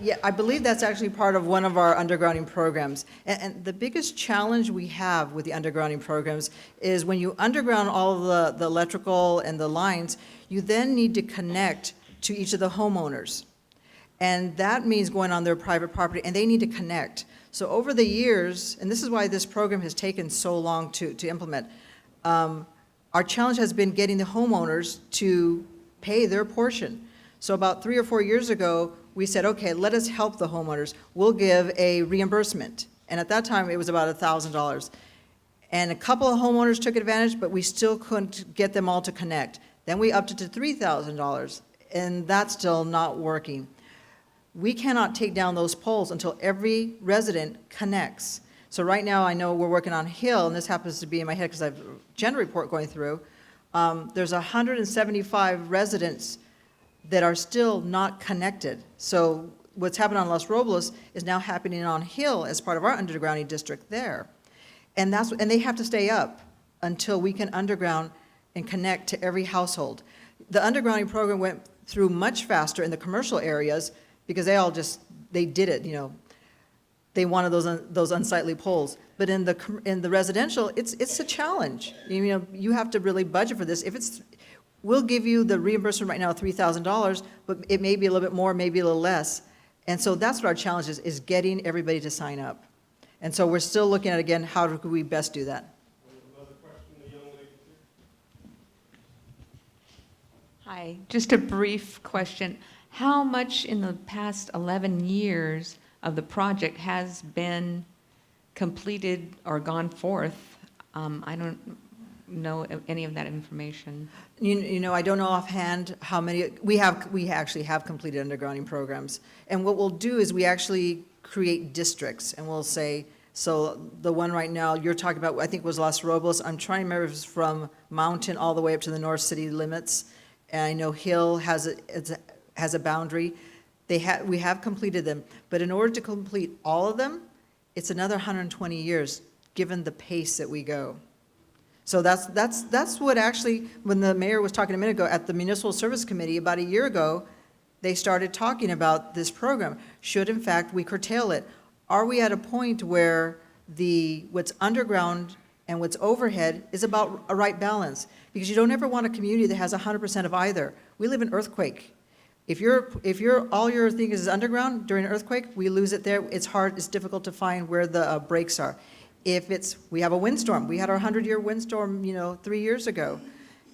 Yeah, I believe that's actually part of one of our undergrounding programs. And the biggest challenge we have with the undergrounding programs is when you underground all of the electrical and the lines, you then need to connect to each of the homeowners. And that means going on their private property, and they need to connect. So over the years, and this is why this program has taken so long to implement, our challenge has been getting the homeowners to pay their portion. So about 3 or 4 years ago, we said, okay, let us help the homeowners. We'll give a reimbursement. And at that time, it was about $1,000. And a couple of homeowners took advantage, but we still couldn't get them all to connect. Then we upped it to $3,000, and that's still not working. We cannot take down those poles until every resident connects. So right now, I know we're working on Hill, and this happens to be in my head because I have a gender report going through. There's 175 residents that are still not connected. So what's happened on Los Robles is now happening on Hill as part of our undergrounding district there. And they have to stay up until we can underground and connect to every household. The undergrounding program went through much faster in the commercial areas because they did it, you know. They wanted those unsightly poles. But in the residential, it's a challenge. You know, you have to really budget for this. We'll give you the reimbursement right now, $3,000, but it may be a little bit more, maybe a little less. And so that's what our challenge is getting everybody to sign up. And so we're still looking at, again, how do we best do that? Another question, the young lady here. Hi, just a brief question. How much in the past 11 years of the project has been completed or gone forth? I don't know any of that information. You know, I don't know offhand how many, we actually have completed undergrounding programs. And what we'll do is we actually create districts, and we'll say, so the one right now you're talking about, I think was Los Robles. I'm trying to remember if it's from Mountain all the way up to the north city limits. And I know Hill has a boundary. We have completed them, but in order to complete all of them, it's another 120 years, given the pace that we go. So that's what actually, when the mayor was talking a minute ago at the Municipal Service Committee about a year ago, they started talking about this program. Should, in fact, we curtail it? Are we at a point where what's underground and what's overhead is about a right balance? Because you don't ever want a community that has 100% of either. We live in earthquake. If all your thing is underground during an earthquake, we lose it there. It's hard, it's difficult to find where the breaks are. If we have a windstorm, we had our 100-year windstorm, 3 years ago.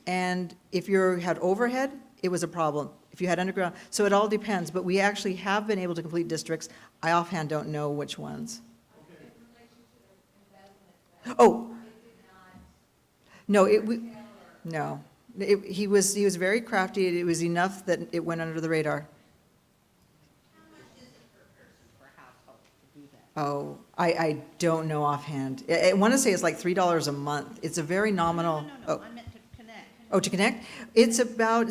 And if you had overhead, it was a problem. If you had underground, so it all depends. But we actually have been able to complete districts. I offhand don't know which ones. Oh. No, no. He was very crafty. It was enough that it went under the radar. Oh, I don't know offhand. I want to say it's like $3 a month. It's a very nominal. No, I meant to connect. Oh, to connect? It's about,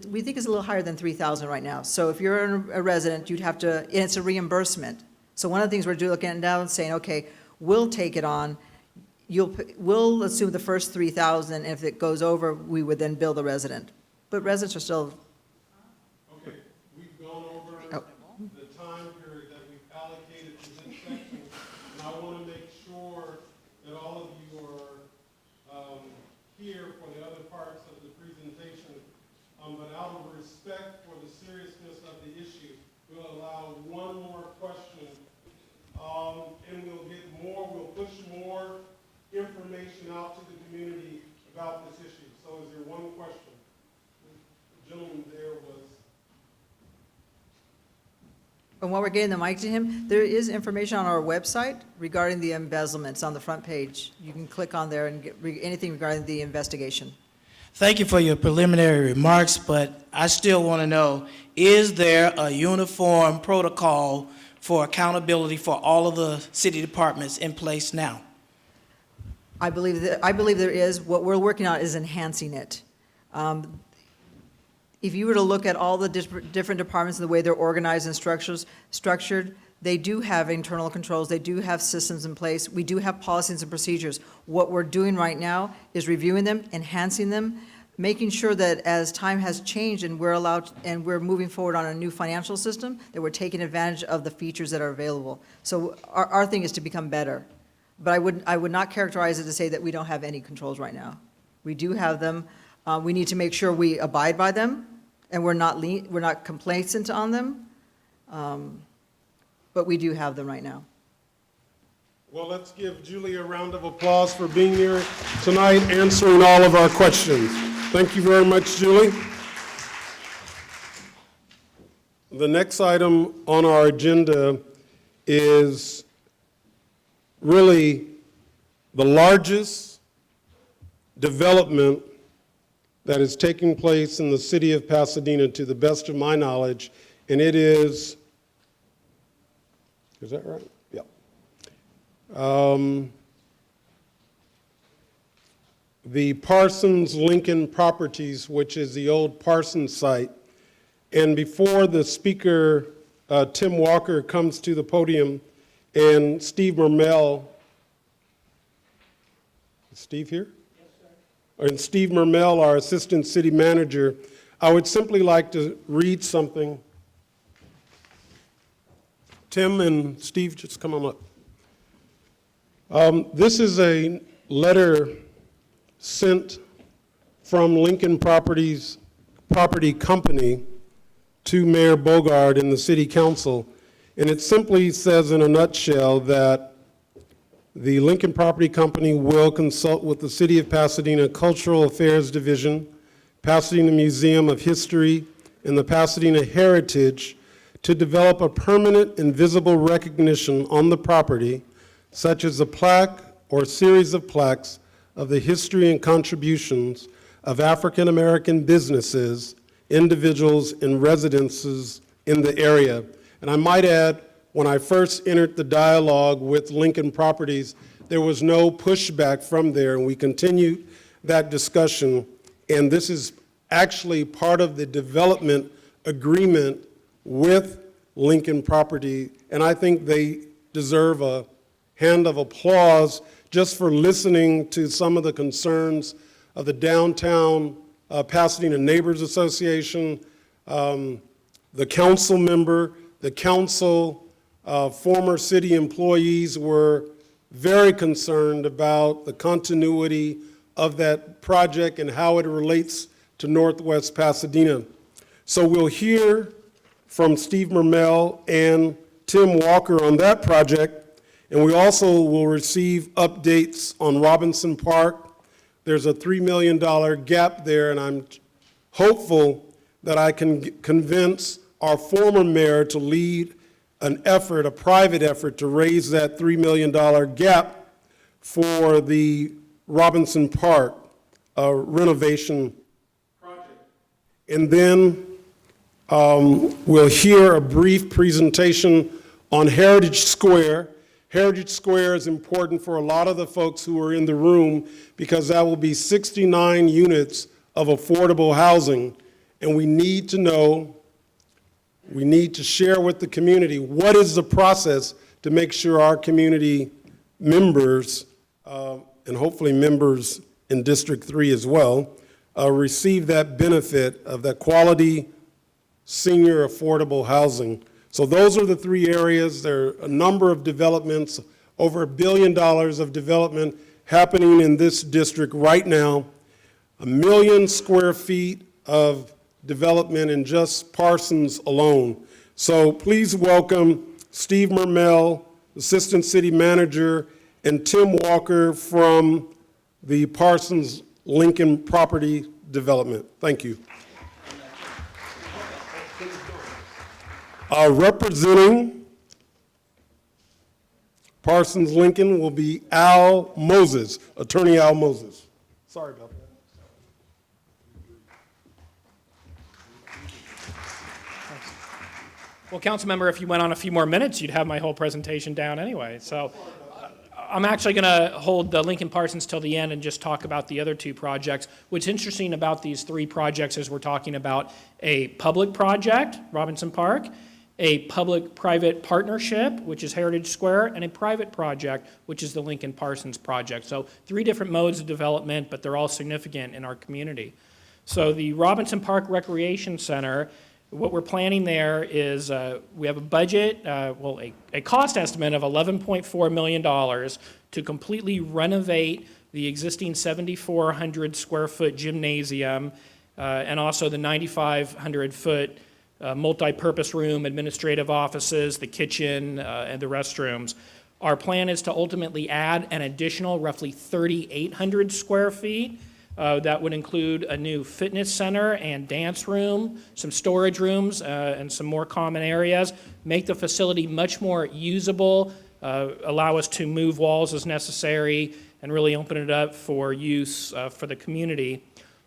we think it's a little higher than 3,000 right now. So if you're a resident, you'd have to, and it's a reimbursement. So one of the things we're looking at now and saying, okay, we'll take it on. We'll assume the first 3,000. If it goes over, we would then bill the resident. But residents are still, Okay, we've gone over Oh. the time period that we've allocated to this section, and I want to make sure that all of you are here for the other parts of the presentation. But out of respect for the seriousness of the issue, we'll allow one more question, and we'll push more information out to the community about this issue. So is there one question? The gentleman there was. and while we're getting the mic to him, there is information on our website regarding the embezzlements on the front page. You can click on there and get anything regarding the investigation. Thank you for your preliminary remarks, but I still want to know, is there a uniform protocol for accountability for all of the city departments in place now? I believe there is. What we're working on is enhancing it. If you were to look at all the different departments and the way they're organized and structured, they do have internal controls, they do have systems in place, we do have policies and procedures. What we're doing right now is reviewing them, enhancing them, making sure that as time has changed and we're moving forward on a new financial system, that we're taking advantage of the features that are available. So our thing is to become better. But I would not characterize it to say that we don't have any controls right now. We do have them. We need to make sure we abide by them, and we're not complacent on them. But we do have them right now. Well, let's give Julie a round of applause for being here tonight, answering all of our questions. Thank you very much, Julie. The next item on our agenda is really the largest development that is taking place in the city of Pasadena, to the best of my knowledge, and it is that right? Yeah. The Parsons Lincoln Properties, which is the old Parsons site. And before the speaker, Tim Walker, comes to the podium, and Steve Mermell, is Steve here? Yes, sir. And Steve Mermell, our assistant city manager, I would simply like to read something. Tim and Steve, just come on up. This is a letter sent from Lincoln Property Company to Mayor Bogard and the City Council, and it simply says in a nutshell that the Lincoln Property Company will consult with the City of Pasadena Cultural Affairs Division, Pasadena Museum of History, and the Pasadena Heritage to develop a permanent and visible recognition on the property, such as a plaque or series of plaques of the history and contributions of African American businesses, individuals, and residences in the area. And I might add, when I first entered the dialogue with Lincoln Properties, there was no pushback from there, and we continued that discussion. And this is actually part of the development agreement with Lincoln Property, and I think they deserve a hand of applause just for listening to some of the concerns of the Downtown Pasadena Neighbors Association, the council member, the council, former city employees were very concerned about the continuity of that project and how it relates to Northwest Pasadena. So we'll hear from Steve Mermell and Tim Walker on that project, and we also will receive updates on Robinson Park. There's a $3 million gap there, and I'm hopeful that I can convince our former mayor to lead an effort, a private effort, to raise that $3 million gap for the Robinson Park renovation project. And then we'll hear a brief presentation on Heritage Square. Heritage Square is important for a lot of the folks who are in the room because that will be 69 units of affordable housing, and we need to know, we need to share with the community what is the process to make sure our community members, and hopefully members in District 3 as well, receive that benefit of that quality senior affordable housing. So those are the three areas. There are a number of developments, over $1 billion of development happening in this district right now, 1 million square feet of development in just Parsons alone. So please welcome Steve Mermel, Assistant City Manager, and Tim Walker from the Parsons Lincoln Property Development. Thank you. Representing Parsons Lincoln will be Al Moses, Attorney Al Moses. Sorry about that. Well, council member, if you went on a few more minutes, you'd have my whole presentation down anyway. So I'm actually going to hold the Lincoln Parsons till the end and just talk about the other two projects. What's interesting about these three projects is we're talking about a public project, Robinson Park, a public-private partnership, which is Heritage Square, and a private project, which is the Lincoln Parsons project. So 3 different modes of development, but they're all significant in our community. So the Robinson Park Recreation Center, what we're planning there is we have a budget, a cost estimate of $11.4 million to completely renovate the existing 7,400 square foot gymnasium and also the 9,500 foot multi-purpose room, administrative offices, the kitchen, and the restrooms. Our plan is to ultimately add an additional roughly 3,800 square feet. That would include a new fitness center and dance room, some storage rooms, and some more common areas. Make the facility much more usable, allow us to move walls as necessary, and really open it up for use for the community.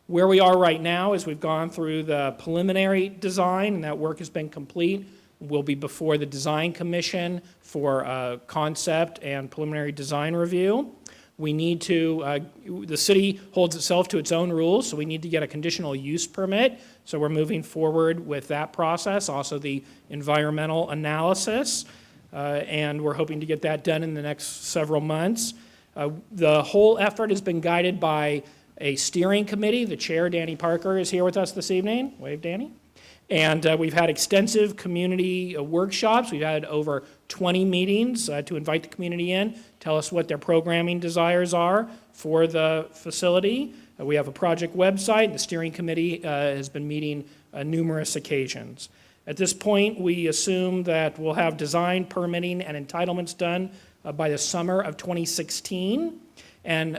Where we are right now is we've gone through the preliminary design, and that work has been complete. We'll be before the Design Commission for concept and preliminary design review. We need to, the city holds itself to its own rules, so we need to get a conditional use permit. So we're moving forward with that process, also the environmental analysis, and we're hoping to get that done in the next several months. The whole effort has been guided by a steering committee. The chair, Danny Parker, is here with us this evening. Wave, Danny. And we've had extensive community workshops. We've had over 20 meetings to invite the community in, tell us what their programming desires are for the facility. We have a project website. The steering committee has been meeting numerous occasions. At this point, we assume that we'll have design, permitting, and entitlements done by the summer of 2016. And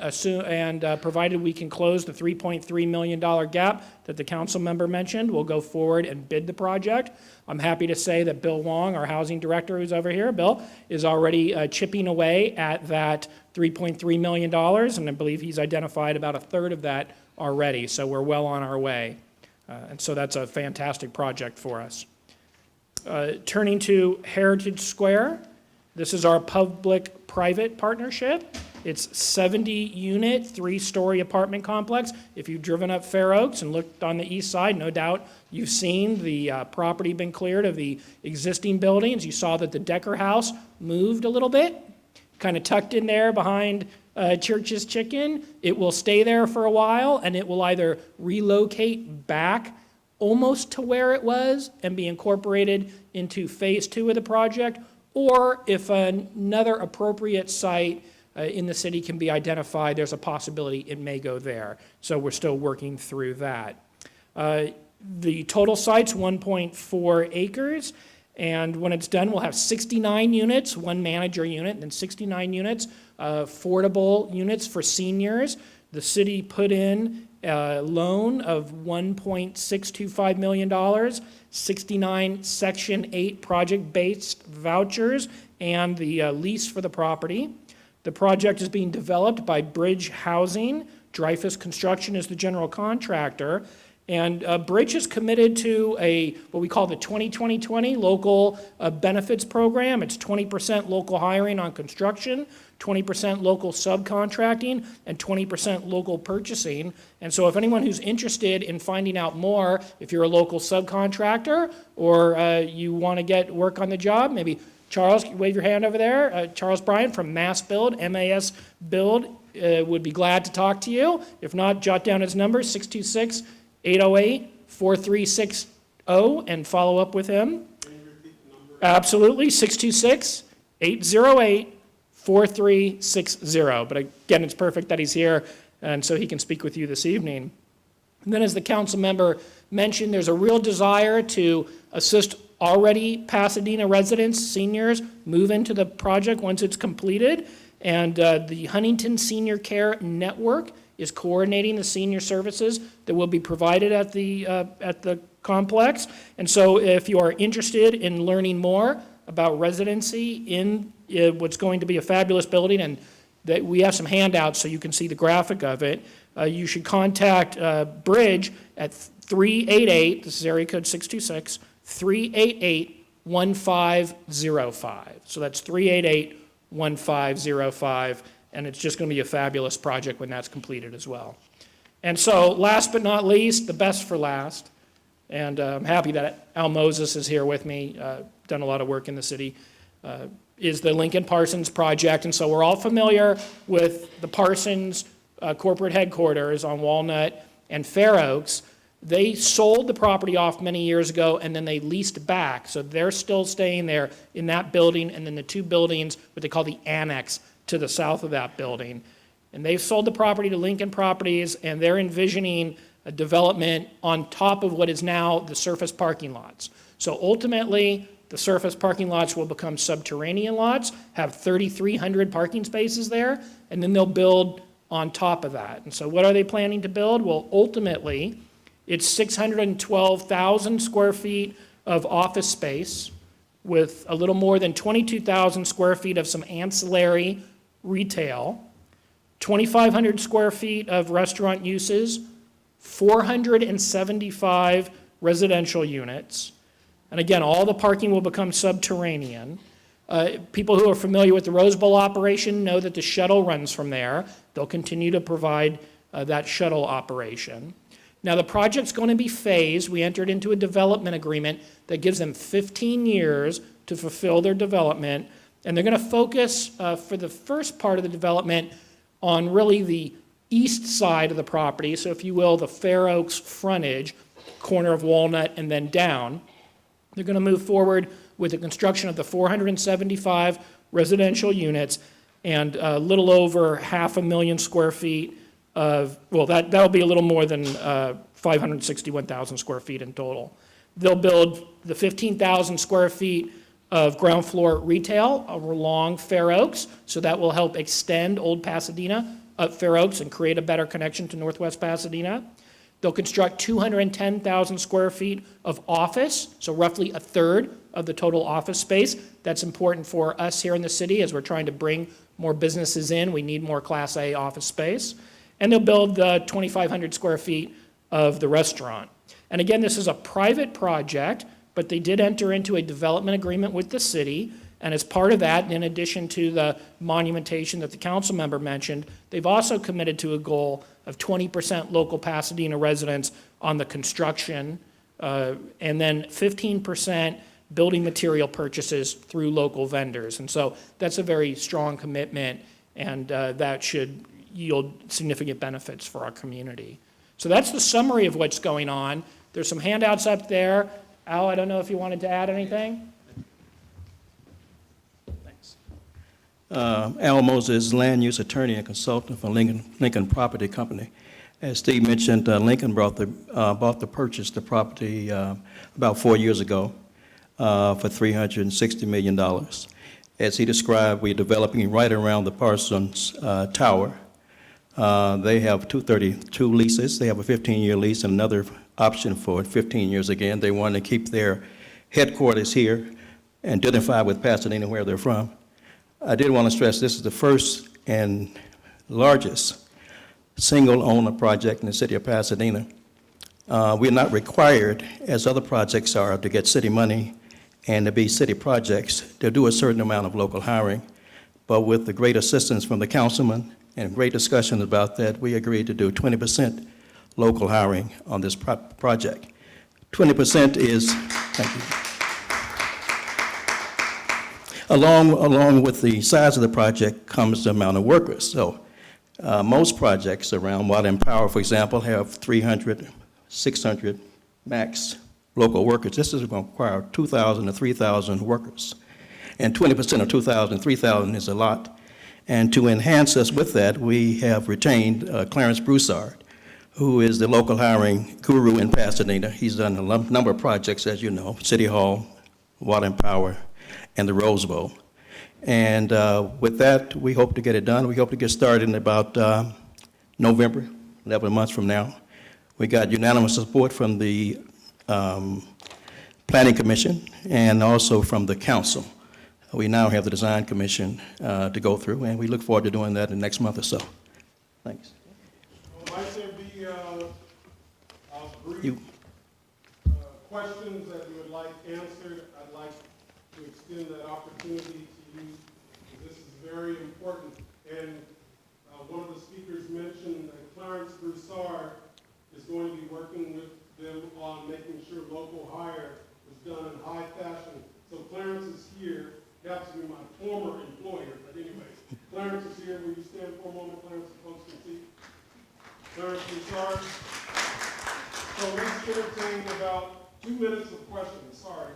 provided we can close the $3.3 million gap that the council member mentioned, we'll go forward and bid the project. I'm happy to say that Bill Wong, our housing director who's over here, Bill, is already chipping away at that $3.3 million, and I believe he's identified about a third of that already, so we're well on our way. And so that's a fantastic project for us. Turning to Heritage Square, this is our public-private partnership. It's 70-unit, 3-story apartment complex. If you've driven up Fair Oaks and looked on the east side, no doubt you've seen the property been cleared of the existing buildings. You saw that the Decker House moved a little bit, kind of tucked in there behind Church's Chicken. It will stay there for a while, and it will either relocate back almost to where it was and be incorporated into phase 2 of the project, or if another appropriate site in the city can be identified, there's a possibility it may go there. So we're still working through that. The total site's 1.4 acres, and when it's done, we'll have 69 units, 1 manager unit, and then 69 units, affordable units for seniors. The city put in a loan of $1.625 million, 69 Section 8 project-based vouchers, and the lease for the property. The project is being developed by Bridge Housing. Dreyfus Construction is the general contractor, And Bridge is committed to what we call the 20-20-20 local benefits program. It's 20% local hiring on construction, 20% local subcontracting, and 20% local purchasing. And so if anyone who's interested in finding out more, if you're a local subcontractor or you want to get work on the job, maybe Charles, wave your hand over there. Charles Bryan from Mass Build, MAS Build, would be glad to talk to you. If not, jot down his number, 626-808-4360, and follow up with him. Can you repeat the number? Absolutely, 626-808-4360. But again, it's perfect that he's here, and so he can speak with you this evening. And then as the council member mentioned, there's a real desire to assist already Pasadena residents, seniors, move into the project once it's completed. And the Huntington Senior Care Network is coordinating the senior services that will be provided at the complex. And so if you are interested in learning more about residency in what's going to be a fabulous building, and that we have some handouts so you can see the graphic of it, you should contact Bridge at 388, this is area code 626-388-1505. So that's 388-1505, and it's just going to be a fabulous project when that's completed as well. And so last but not least, the best for last, and I'm happy that Al Moses is here with me, done a lot of work in the city, is the Lincoln Parsons project. And so we're all familiar with the Parsons corporate headquarters on Walnut and Fair Oaks. They sold the property off many years ago, and then they leased back. So they're still staying there in that building, and then the two buildings, what they call the annex, to the south of that building. And they've sold the property to Lincoln Properties, and they're envisioning a development on top of what is now the surface parking lots. So ultimately, the surface parking lots will become subterranean lots, have 3,300 parking spaces there, and then they'll build on top of that. And so what are they planning to build? Well, ultimately, it's 612,000 square feet of office space with a little more than 22,000 square feet of some ancillary retail, 2,500 square feet of restaurant uses, 475 residential units. And again, all the parking will become subterranean. People who are familiar with the Rose Bowl operation know that the shuttle runs from there. They'll continue to provide that shuttle operation. Now, the project's going to be phased. We entered into a development agreement that gives them 15 years to fulfill their development, and they're going to focus for the first part of the development on really the east side of the property, so if you will, the Fair Oaks frontage, corner of Walnut, and then down. They're going to move forward with the construction of the 475 residential units and a little over 500,000 square feet of, well, that'll be a little more than 561,000 square feet in total. They'll build the 15,000 square feet of ground floor retail along Fair Oaks, so that will help extend Old Pasadena up Fair Oaks and create a better connection to Northwest Pasadena. They'll construct 210,000 square feet of office, so roughly a third of the total office space. That's important for us here in the city as we're trying to bring more businesses in. We need more Class A office space. And they'll build the 2,500 square feet of the restaurant. And again, this is a private project, but they did enter into a development agreement with the city. And as part of that, in addition to the monumentation that the council member mentioned, they've also committed to a goal of 20% local Pasadena residents on the construction, and then 15% building material purchases through local vendors. And so that's a very strong commitment, and that should yield significant benefits for our community. So that's the summary of what's going on. There's some handouts up there. Al, I don't know if you wanted to add anything? Thanks. Al Moses, land use attorney and consultant for Lincoln Property Company. As Steve mentioned, Lincoln bought the property about 4 years ago for $360 million. As he described, we're developing right around the Parsons Tower. They have 232 leases. They have a 15-year lease and another option for 15 years again. They want to keep their headquarters here and identify with Pasadena where they're from. I did want to stress this is the first and largest single-owner project in the city of Pasadena. We're not required, as other projects are, to get city money and to be city projects, to do a certain amount of local hiring. But with the great assistance from the councilman and great discussion about that, we agreed to do 20% local hiring on this project. 20% is, thank you. Along with the size of the project comes the amount of workers. So most projects around Water and Power, for example, have 300, 600 max local workers. This is going to require 2,000 to 3,000 workers. And 20% of 2,000 to 3,000 is a lot. And to enhance us with that, we have retained Clarence Broussard, who is the local hiring guru in Pasadena. He's done a number of projects, as you know, City Hall, Water and Power, and the Rose Bowl. And with that, we hope to get it done. We hope to get started in about November, 11 months from now. We got unanimous support from the Planning Commission and also from the council. We now have the Design Commission to go through, and we look forward to doing that in the next month or so. Thanks. Might there be brief You. questions that you would like answered? I'd like to extend that opportunity to you. This is very important. And one of the speakers mentioned that Clarence Broussard is going to be working with them on making sure local hire is done in high fashion. So Clarence is here. He happens to be my former employer, but anyway, Clarence is here. Will you stand for a moment, Clarence, so folks can see? Clarence Broussard. So let's entertain about 2 minutes of questions. Sorry.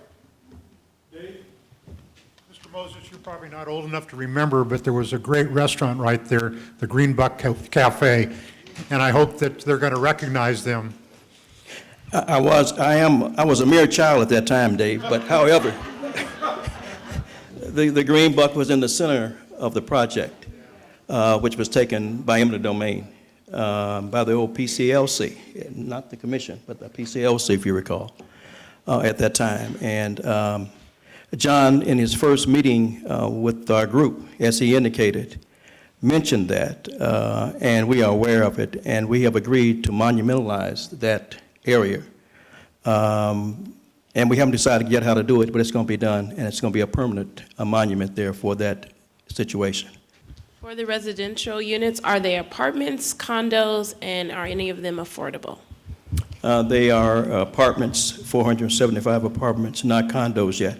Dave? Mr. Moses, you're probably not old enough to remember, but there was a great restaurant right there, the Greenbuck Cafe, and I hope that they're going to recognize them. I was a mere child at that time, Dave, but however, the green buck was in the center of the project, which was taken by eminent domain, by the old PCLC, not the commission, but the PCLC, if you recall, at that time. And John, in his first meeting with our group, as he indicated, mentioned that, and we are aware of it, and we have agreed to monumentalize that area. And we haven't decided yet how to do it, but it's going to be done, and it's going to be a permanent monument there for that situation. For the residential units, are they apartments, condos, and are any of them affordable? They are apartments, 475 apartments, not condos yet.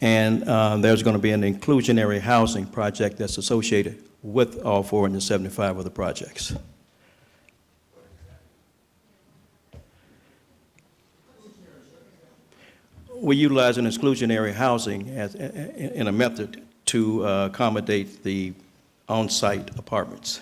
And there's going to be an inclusionary housing project that's associated with all 475 of the projects. We utilize an exclusionary housing in a method to accommodate the on-site apartments.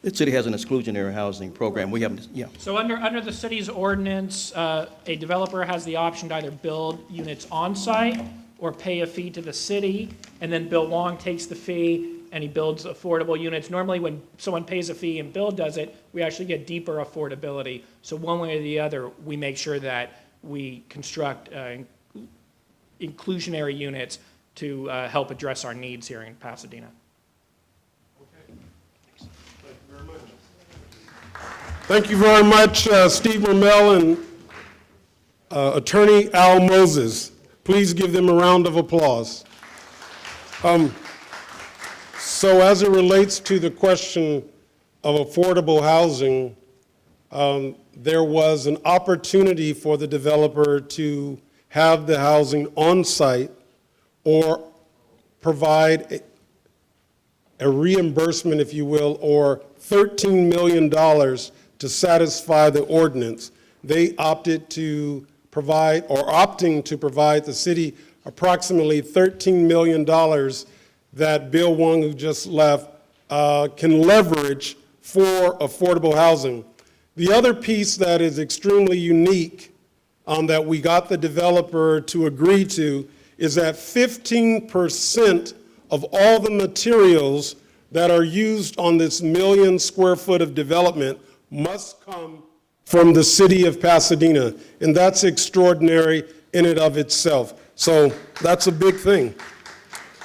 The city has an exclusionary housing program. We haven't, yeah. So under the city's ordinance, a developer has the option to either build units on-site or pay a fee to the city, and then Bill Long takes the fee and he builds affordable units. Normally when someone pays a fee and Bill does it, we actually get deeper affordability. So one way or the other, we make sure that we construct inclusionary units to help address our needs here in Pasadena. Thank you very much, Steve Ramel and Attorney Al Moses. Please give them a round of applause. So as it relates to the question of affordable housing, there was an opportunity for the developer to have the housing on site or provide a reimbursement, if you will, or $13 million to satisfy the ordinance. They opted to provide, or opting to provide the city approximately $13 million that Bill Wong, who just left, can leverage for affordable housing. The other piece that is extremely unique that we got the developer to agree to is that 15% of all the materials that are used on this 1 million square foot of development must come from the city of Pasadena, and that's extraordinary in and of itself. So that's a big thing.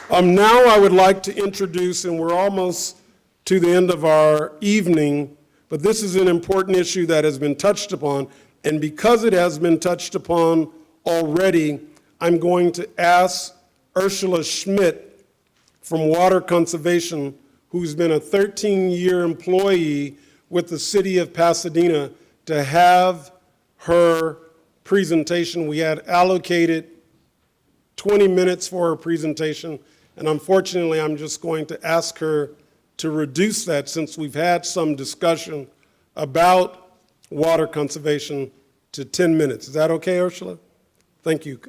Now I would like to introduce, and we're almost to the end of our evening, But this is an important issue that has been touched upon, and because it has been touched upon already, I'm going to ask Ursula Schmidt from Water Conservation, who's been a 13-year employee with the city of Pasadena, to have her presentation. We had allocated 20 minutes for her presentation, and unfortunately, I'm just going to ask her to reduce that since we've had some discussion about water conservation to 10 minutes. Is that okay, Ursula? Thank you.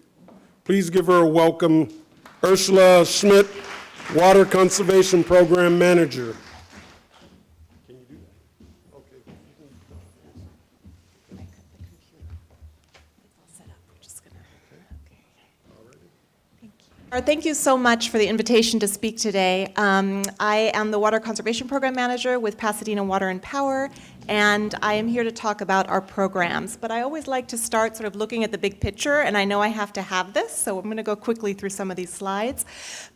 Please give her a welcome. Ursula Schmidt, Water Conservation Program Manager. Can you do that? Okay. Thank you so much for the invitation to speak today. I am the Water Conservation Program Manager with Pasadena Water and Power, and I am here to talk about our programs. But I always like to start sort of looking at the big picture, and I know I have to have this, so I'm going to go quickly through some of these slides.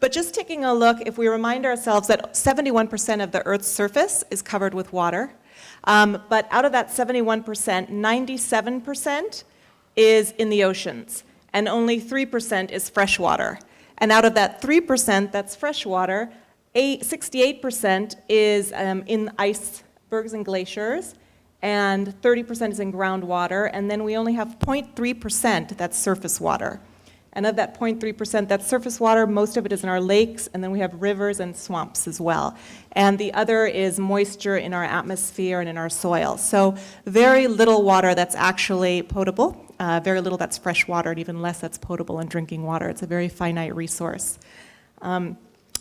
But just taking a look, if we remind ourselves that 71% of the Earth's surface is covered with water, but out of that 71%, 97% is in the oceans, and only 3% is freshwater. And out of that 3% that's freshwater, 68% is in icebergs and glaciers, and 30% is in groundwater, and then we only have 0.3% that's surface water. And of that 0.3% that's surface water, most of it is in our lakes, and then we have rivers and swamps as well. And the other is moisture in our atmosphere and in our soil. So very little water that's actually potable, very little that's fresh water, and even less that's potable and drinking water. It's a very finite resource.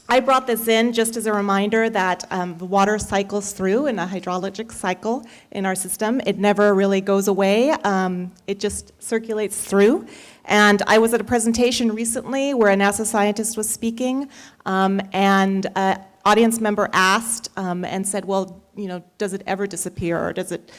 I brought this in just as a reminder that the water cycles through in a hydrologic cycle in our system. It never really goes away. It just circulates through. And I was at a presentation recently where a NASA scientist was speaking, and an audience member asked and said, well, you know, does it ever disappear or does it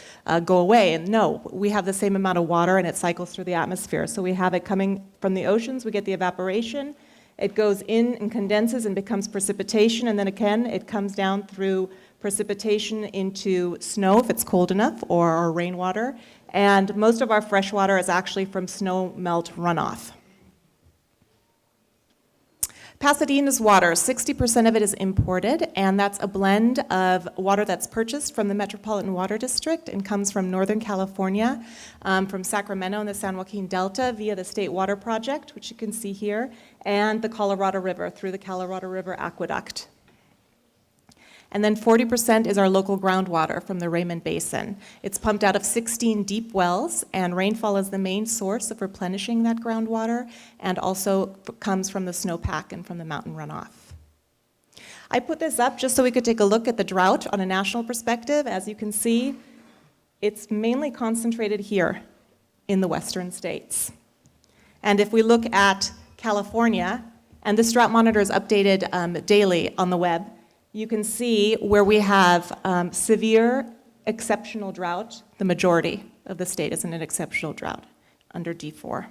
go away? And no, we have the same amount of water and it cycles through the atmosphere. So we have it coming from the oceans, we get the evaporation, it goes in and condenses and becomes precipitation, and then again, it comes down through precipitation into snow if it's cold enough, or rainwater. And most of our fresh water is actually from snow melt runoff. Pasadena's water, 60% of it is imported, and that's a blend of water that's purchased from the Metropolitan Water District and comes from Northern California, from Sacramento and the San Joaquin Delta via the State Water Project, which you can see here, and the Colorado River through the Colorado River Aqueduct. And then 40% is our local groundwater from the Raymond Basin. It's pumped out of 16 deep wells, and rainfall is the main source of replenishing that groundwater, and also comes from the snowpack and from the mountain runoff. I put this up just so we could take a look at the drought on a national perspective. As you can see, it's mainly concentrated here in the western states. And if we look at California, and this drought monitor is updated daily on the web, you can see where we have severe exceptional drought. The majority of the state is in an exceptional drought under D4.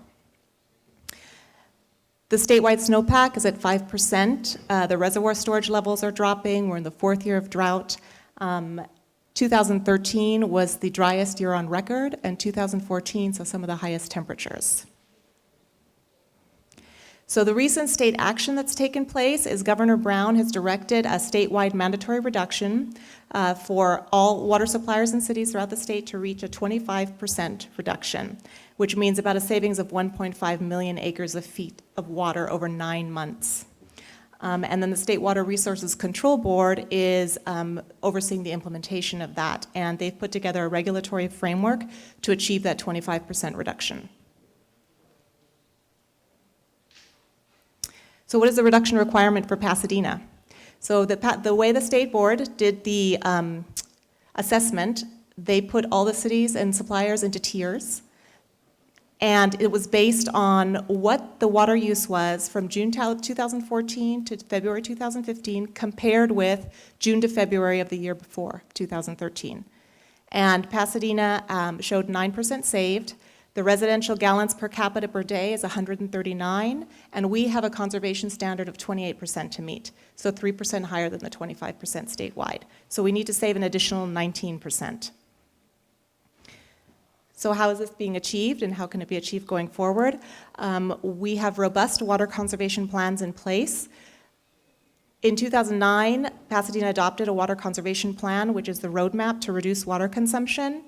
The statewide snowpack is at 5%. The reservoir storage levels are dropping. We're in the 4th year of drought. 2013 was the driest year on record, and 2014 saw some of the highest temperatures. So the recent state action that's taken place is Governor Brown has directed a statewide mandatory reduction for all water suppliers and cities throughout the state to reach a 25% reduction, which means about a savings of 1.5 million acres of feet of water over 9 months. And then the State Water Resources Control Board is overseeing the implementation of that, and they've put together a regulatory framework to achieve that 25% reduction. So what is the reduction requirement for Pasadena? So the way the State Board did the assessment, they put all the cities and suppliers into tiers, and it was based on what the water use was from June 2014 to February 2015 compared with June to February of the year before, 2013. And Pasadena showed 9% saved. The residential gallons per capita per day is 139, and we have a conservation standard of 28% to meet, so 3% higher than the 25% statewide. So we need to save an additional 19%. So how is this being achieved, and how can it be achieved going forward? We have robust water conservation plans in place. In 2009, Pasadena adopted a water conservation plan, which is the roadmap to reduce water consumption.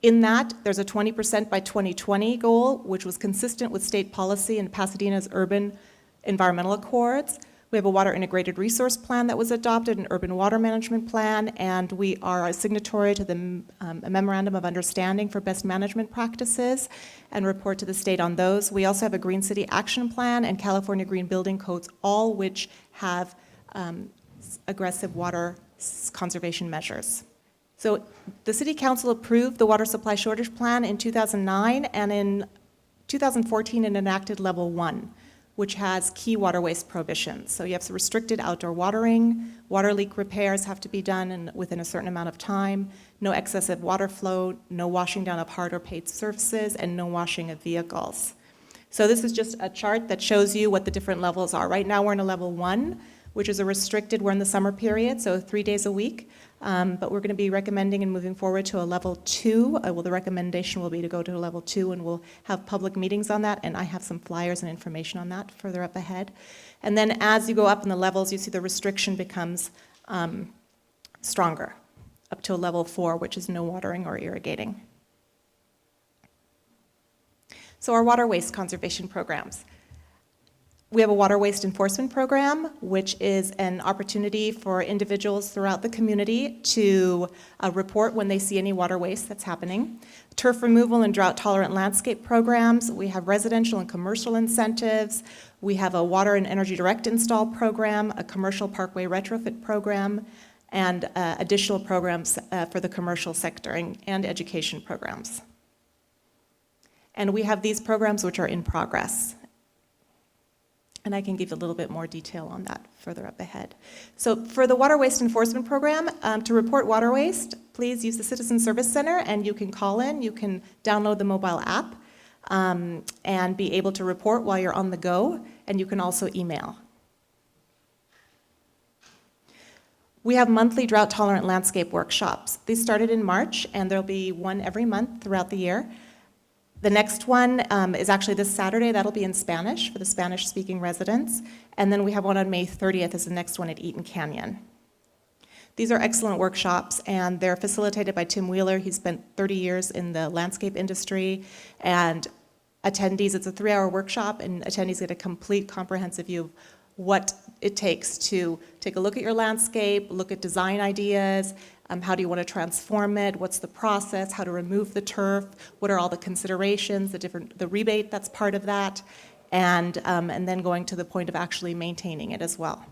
In that, there's a 20% by 2020 goal, which was consistent with state policy and Pasadena's urban environmental accords. We have a water integrated resource plan that was adopted, an urban water management plan, and we are a signatory to the a memorandum of understanding for best management practices and report to the state on those. We also have a Green City Action Plan and California Green Building Codes, all which have aggressive water conservation measures. So the City Council approved the Water Supply Shortage Plan in 2009, and in 2014 it enacted Level 1, which has key water waste prohibitions. So you have restricted outdoor watering, water leak repairs have to be done within a certain amount of time, no excessive water flow, no washing down of hard or paved surfaces, and no washing of vehicles. So this is just a chart that shows you what the different levels are. Right now we're in a Level 1, which is we're in the summer period, so 3 days a week. But we're going to be recommending and moving forward to a Level 2. The recommendation will be to go to a Level 2, and we'll have public meetings on that, and I have some flyers and information on that further up ahead. And then as you go up in the levels, you see the restriction becomes stronger, up to a Level 4, which is no watering or irrigating. So our water waste conservation programs. We have a water waste enforcement program, which is an opportunity for individuals throughout the community to report when they see any water waste that's happening. Turf removal and drought-tolerant landscape programs. We have residential and commercial incentives. We have a water and energy direct install program, a commercial parkway retrofit program, and additional programs for the commercial sector and education programs. And we have these programs which are in progress. And I can give a little bit more detail on that further up ahead. So for the Water Waste Enforcement Program, to report water waste, please use the Citizen Service Center, and you can call in, you can download the mobile app, and be able to report while you're on the go, and you can also email. We have monthly drought-tolerant landscape workshops. These started in March, and there'll be one every month throughout the year. The next one is actually this Saturday. That'll be in Spanish for the Spanish-speaking residents. And then we have one on May 30th is the next one at Eaton Canyon. These are excellent workshops, and they're facilitated by Tim Wheeler. He's spent 30 years in the landscape industry. And attendees, it's a 3-hour workshop, and attendees get a complete comprehensive view of what it takes to take a look at your landscape, look at design ideas, how do you want to transform it, what's the process, how to remove the turf, what are all the considerations, the rebate that's part of that, and then going to the point of actually maintaining it as well.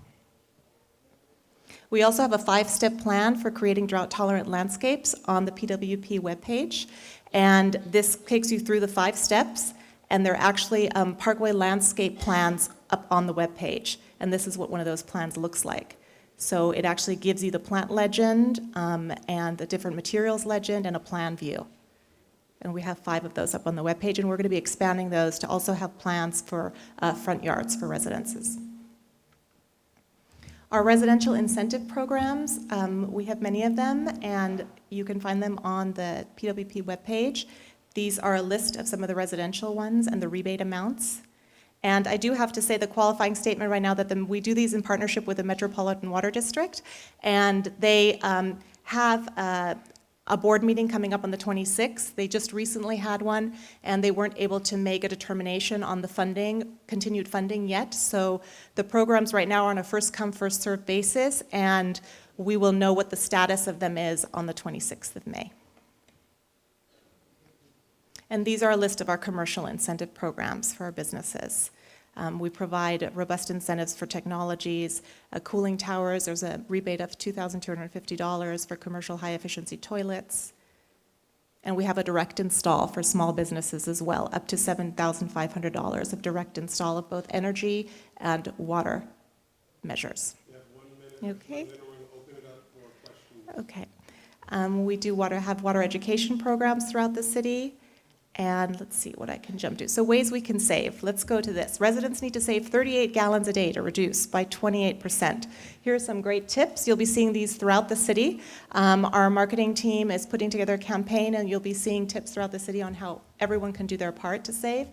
We also have a 5-step plan for creating drought-tolerant landscapes on the PWP webpage, and this takes you through the 5 steps, and they're actually parkway landscape plans up on the webpage, and this is what one of those plans looks like. So it actually gives you the plant legend and the different materials legend and a plan view. And we have 5 of those up on the webpage, and we're going to be expanding those to also have plans for front yards for residences. Our residential incentive programs, we have many of them, and you can find them on the PWP webpage. These are a list of some of the residential ones and the rebate amounts. And I do have to say the qualifying statement right now that we do these in partnership with the Metropolitan Water District, and they have a board meeting coming up on the 26th. They just recently had one, and they weren't able to make a determination on the funding, continued funding yet. So the programs right now are on a first-come, first-served basis, and we will know what the status of them is on the 26th of May. And these are a list of our commercial incentive programs for our businesses. We provide robust incentives for technologies, cooling towers. There's a rebate of $2,250 for commercial high-efficiency toilets. And we have a direct install for small businesses as well, up to $7,500 of direct install of both energy and water measures. You have 1 minute. Okay. And then we're going to open it up for questions. Okay. We do have water education programs throughout the city. And let's see what I can jump to. So ways we can save. Let's go to this. Residents need to save 38 gallons a day to reduce by 28%. Here are some great tips. You'll be seeing these throughout the city. Our marketing team is putting together a campaign, and you'll be seeing tips throughout the city on how everyone can do their part to save.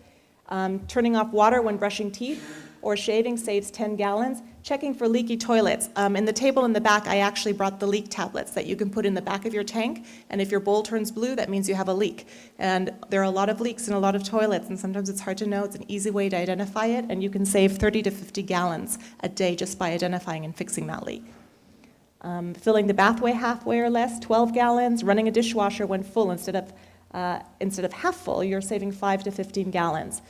Turning off water when brushing teeth or shaving saves 10 gallons. Checking for leaky toilets. In the table in the back, I actually brought the leak tablets that you can put in the back of your tank, and if your bowl turns blue, that means you have a leak. And there are a lot of leaks in a lot of toilets, and sometimes it's hard to know. It's an easy way to identify it, and you can save 30 to 50 gallons a day just by identifying and fixing that leak. Filling the bathway halfway or less, 12 gallons. Running a dishwasher when full instead of half full, you're saving 5 to 15 gallons.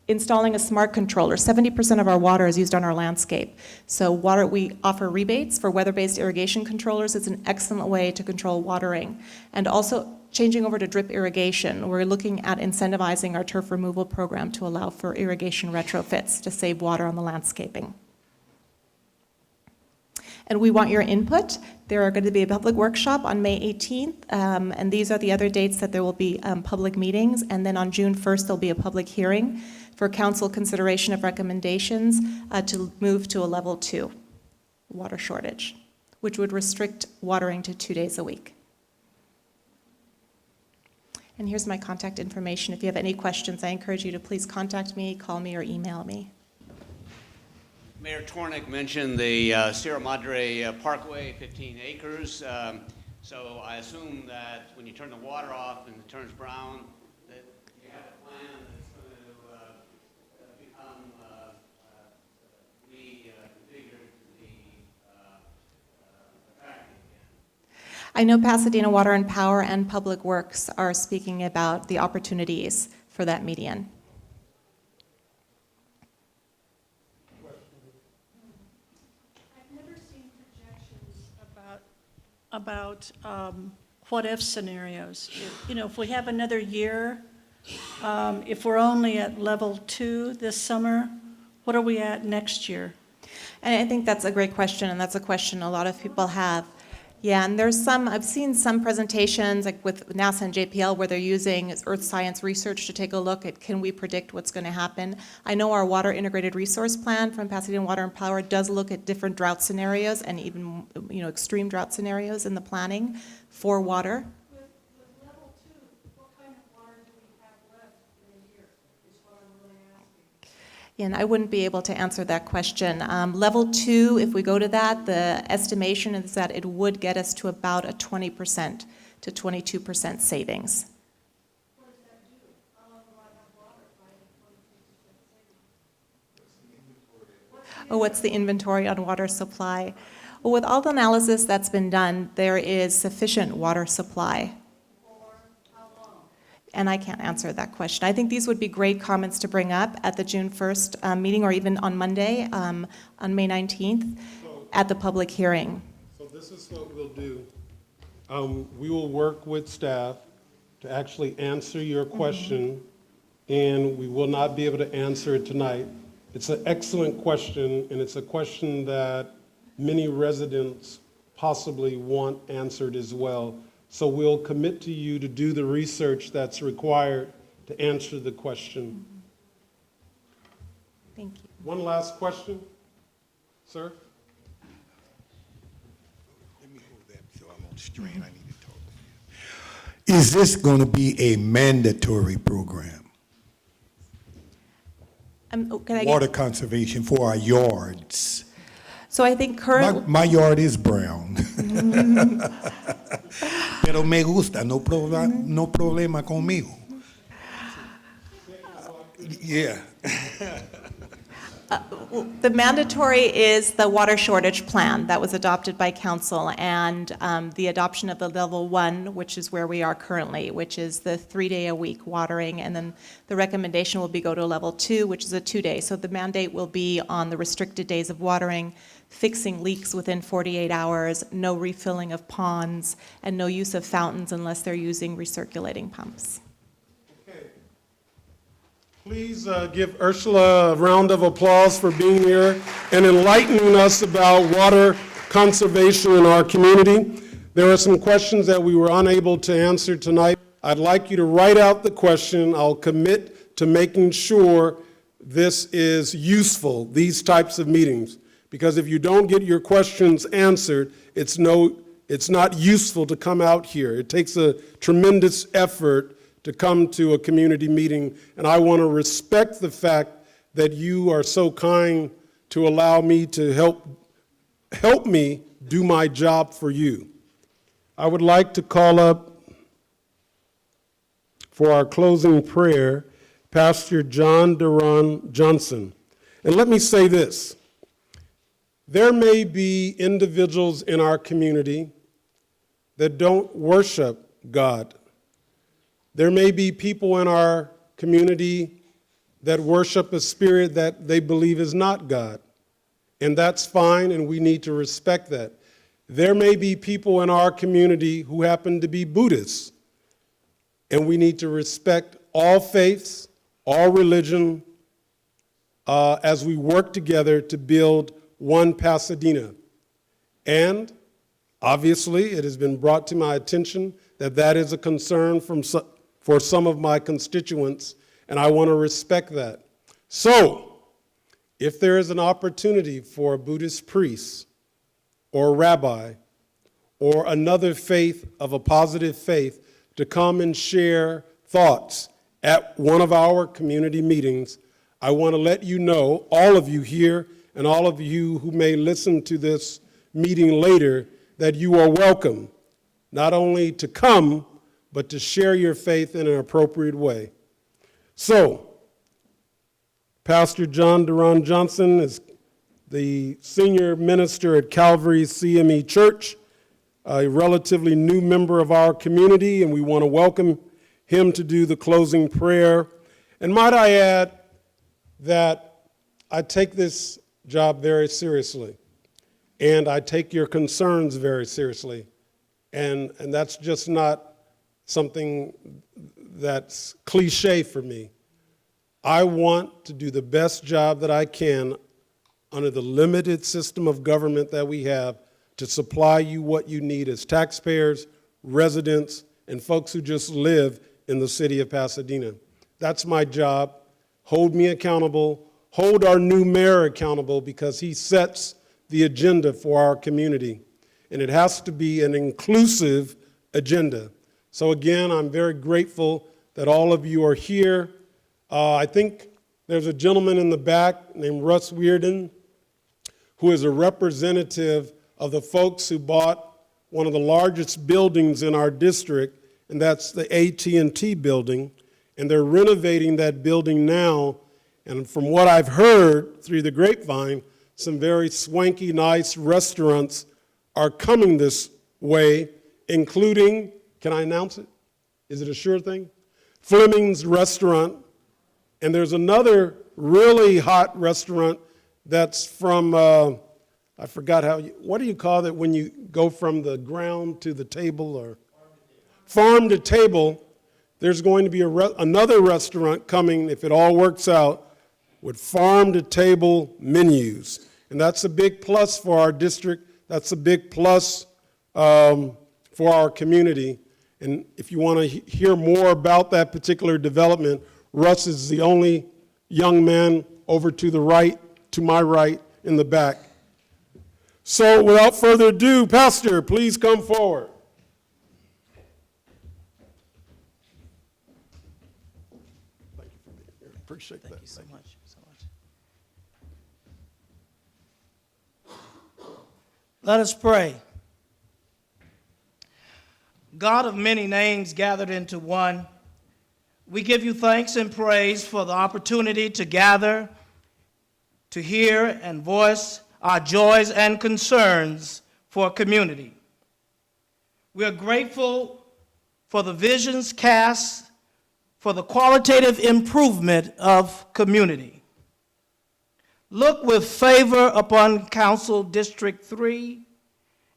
Installing a smart controller. 70% of our water is used on our landscape. So we offer rebates for weather-based irrigation controllers. It's an excellent way to control watering. And also changing over to drip irrigation. We're looking at incentivizing our turf removal program to allow for irrigation retrofits to save water on the landscaping. And we want your input. There are going to be a public workshop on May 18th, and these are the other dates that there will be public meetings. And then on June 1st, there'll be a public hearing for council consideration of recommendations to move to a level 2 water shortage, which would restrict watering to 2 days a week. And here's my contact information. If you have any questions, I encourage you to please contact me, call me, or email me. Mayor Tornick mentioned the Sierra Madre Parkway, 15 acres. So I assume that when you turn the water off and it turns brown, that you have a plan that's going to become reconfigured to be attractive again. I know Pasadena Water and Power and Public Works are speaking about the opportunities for that median. About what-if scenarios. If we have another year, if we're only at level 2 this summer, what are we at next year? And I think that's a great question, and that's a question a lot of people have. Yeah, and I've seen some presentations like with NASA and JPL where they're using earth science research to take a look at can we predict what's going to happen. I know our water integrated resource plan from Pasadena Water and Power does look at different drought scenarios and even extreme drought scenarios in the planning for water. With level 2, what kind of water do we have left in a year is what I'm really asking. And I wouldn't be able to answer that question. Level 2, if we go to that, the estimation is that it would get us to about a 20% to 22% savings. What does that do? How long will I have water if I have 22% savings? What's the inventory on water supply? Well, with all the analysis that's been done, there is sufficient water supply. And I can't answer that question. I think these would be great comments to bring up at the June 1st meeting or even on Monday, on May 19th, at the public hearing. So this is what we'll do. We will work with staff to actually answer your question, and we will not be able to answer it tonight. It's an excellent question, and it's a question that many residents possibly want answered as well. So we'll commit to you to do the research that's required to answer the question. Thank you. One last question, sir? Let me hold that so I'm on strain. I need to talk. Is this going to be a mandatory program? Water conservation for our yards. So I think currently... My yard is brown. Pero me gusta, no problema conmigo. Yeah. The mandatory is the water shortage plan that was adopted by council, and the adoption of the level 1, which is where we are currently, which is the 3-day-a-week watering, and then the recommendation will be go to level 2, which is a 2-day. So the mandate will be on the restricted days of watering, fixing leaks within 48 hours, no refilling of ponds, and no use of fountains unless they're using recirculating pumps. Okay. Please give Ursula a round of applause for being here and enlightening us about water conservation in our community. There are some questions that we were unable to answer tonight. I'd like you to write out the question. I'll commit to making sure this is useful, these types of meetings. Because if you don't get your questions answered, it's not useful to come out here. It takes a tremendous effort to come to a community meeting, and I want to respect the fact that you are so kind to allow me to help me do my job for you. I would like to call up for our closing prayer Pastor John Duran Johnson. And let me say this. There may be individuals in our community that don't worship God. There may be people in our community that worship a spirit that they believe is not God. And that's fine, and we need to respect that. There may be people in our community who happen to be Buddhists, and we need to respect all faiths, all religion, as we work together to build one Pasadena. And obviously, it has been brought to my attention that that is a concern for some of my constituents, and I want to respect that. So, if there is an opportunity for a Buddhist priest or rabbi or another faith of a positive faith to come and share thoughts at one of our community meetings, I want to let you know, all of you here and all of you who may listen to this meeting later, that you are welcome, not only to come, but to share your faith in an appropriate way. So, Pastor John Duran Johnson is the senior minister at Calvary CME Church, a relatively new member of our community, and we want to welcome him to do the closing prayer. And might I add that I take this job very seriously, and I take your concerns very seriously, and that's just not something that's cliche for me. I want to do the best job that I can under the limited system of government that we have to supply you what you need as taxpayers, residents, and folks who just live in the city of Pasadena. That's my job. Hold me accountable. Hold our new mayor accountable, because he sets the agenda for our community. And it has to be an inclusive agenda. So again, I'm very grateful that all of you are here. I think there's a gentleman in the back named Russ Weirden, who is a representative of the folks who bought one of the largest buildings in our district, and that's the AT&T building. And they're renovating that building now. And from what I've heard through the grapevine, some very swanky, nice restaurants are coming this way, including, can I announce it? Is it a sure thing? Fleming's Restaurant. And there's another really hot restaurant that's from, I forgot what do you call it when you go from the ground to the table, or farm to table? There's going to be another restaurant coming, if it all works out, with farm-to-table menus. And that's a big plus for our district. That's a big plus for our community. And if you want to hear more about that particular development, Russ is the only young man over to the right, to my right, in the back. So without further ado, Pastor, please come forward. Thank you for being here. Appreciate that. Thank you so much. Let us pray. God of many names gathered into one, we give you thanks and praise for the opportunity to gather, to hear and voice our joys and concerns for community. We are grateful for the visions cast for the qualitative improvement of community. Look with favor upon Council District 3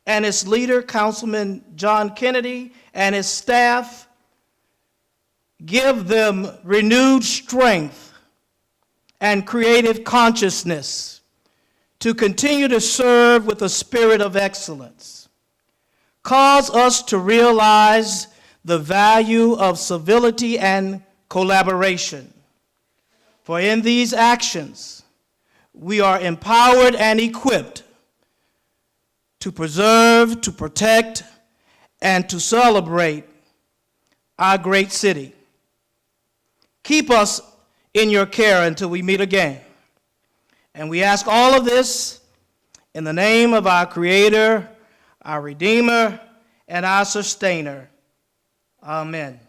and its leader, Councilman John Kennedy, and his staff. Give them renewed strength and creative consciousness to continue to serve with a spirit of excellence. Cause us to realize the value of civility and collaboration. For in these actions, we are empowered and equipped to preserve, to protect, and to celebrate our great city. Keep us in your care until we meet again. And we ask all of this in the name of our Creator, our Redeemer, and our Sustainer. Amen.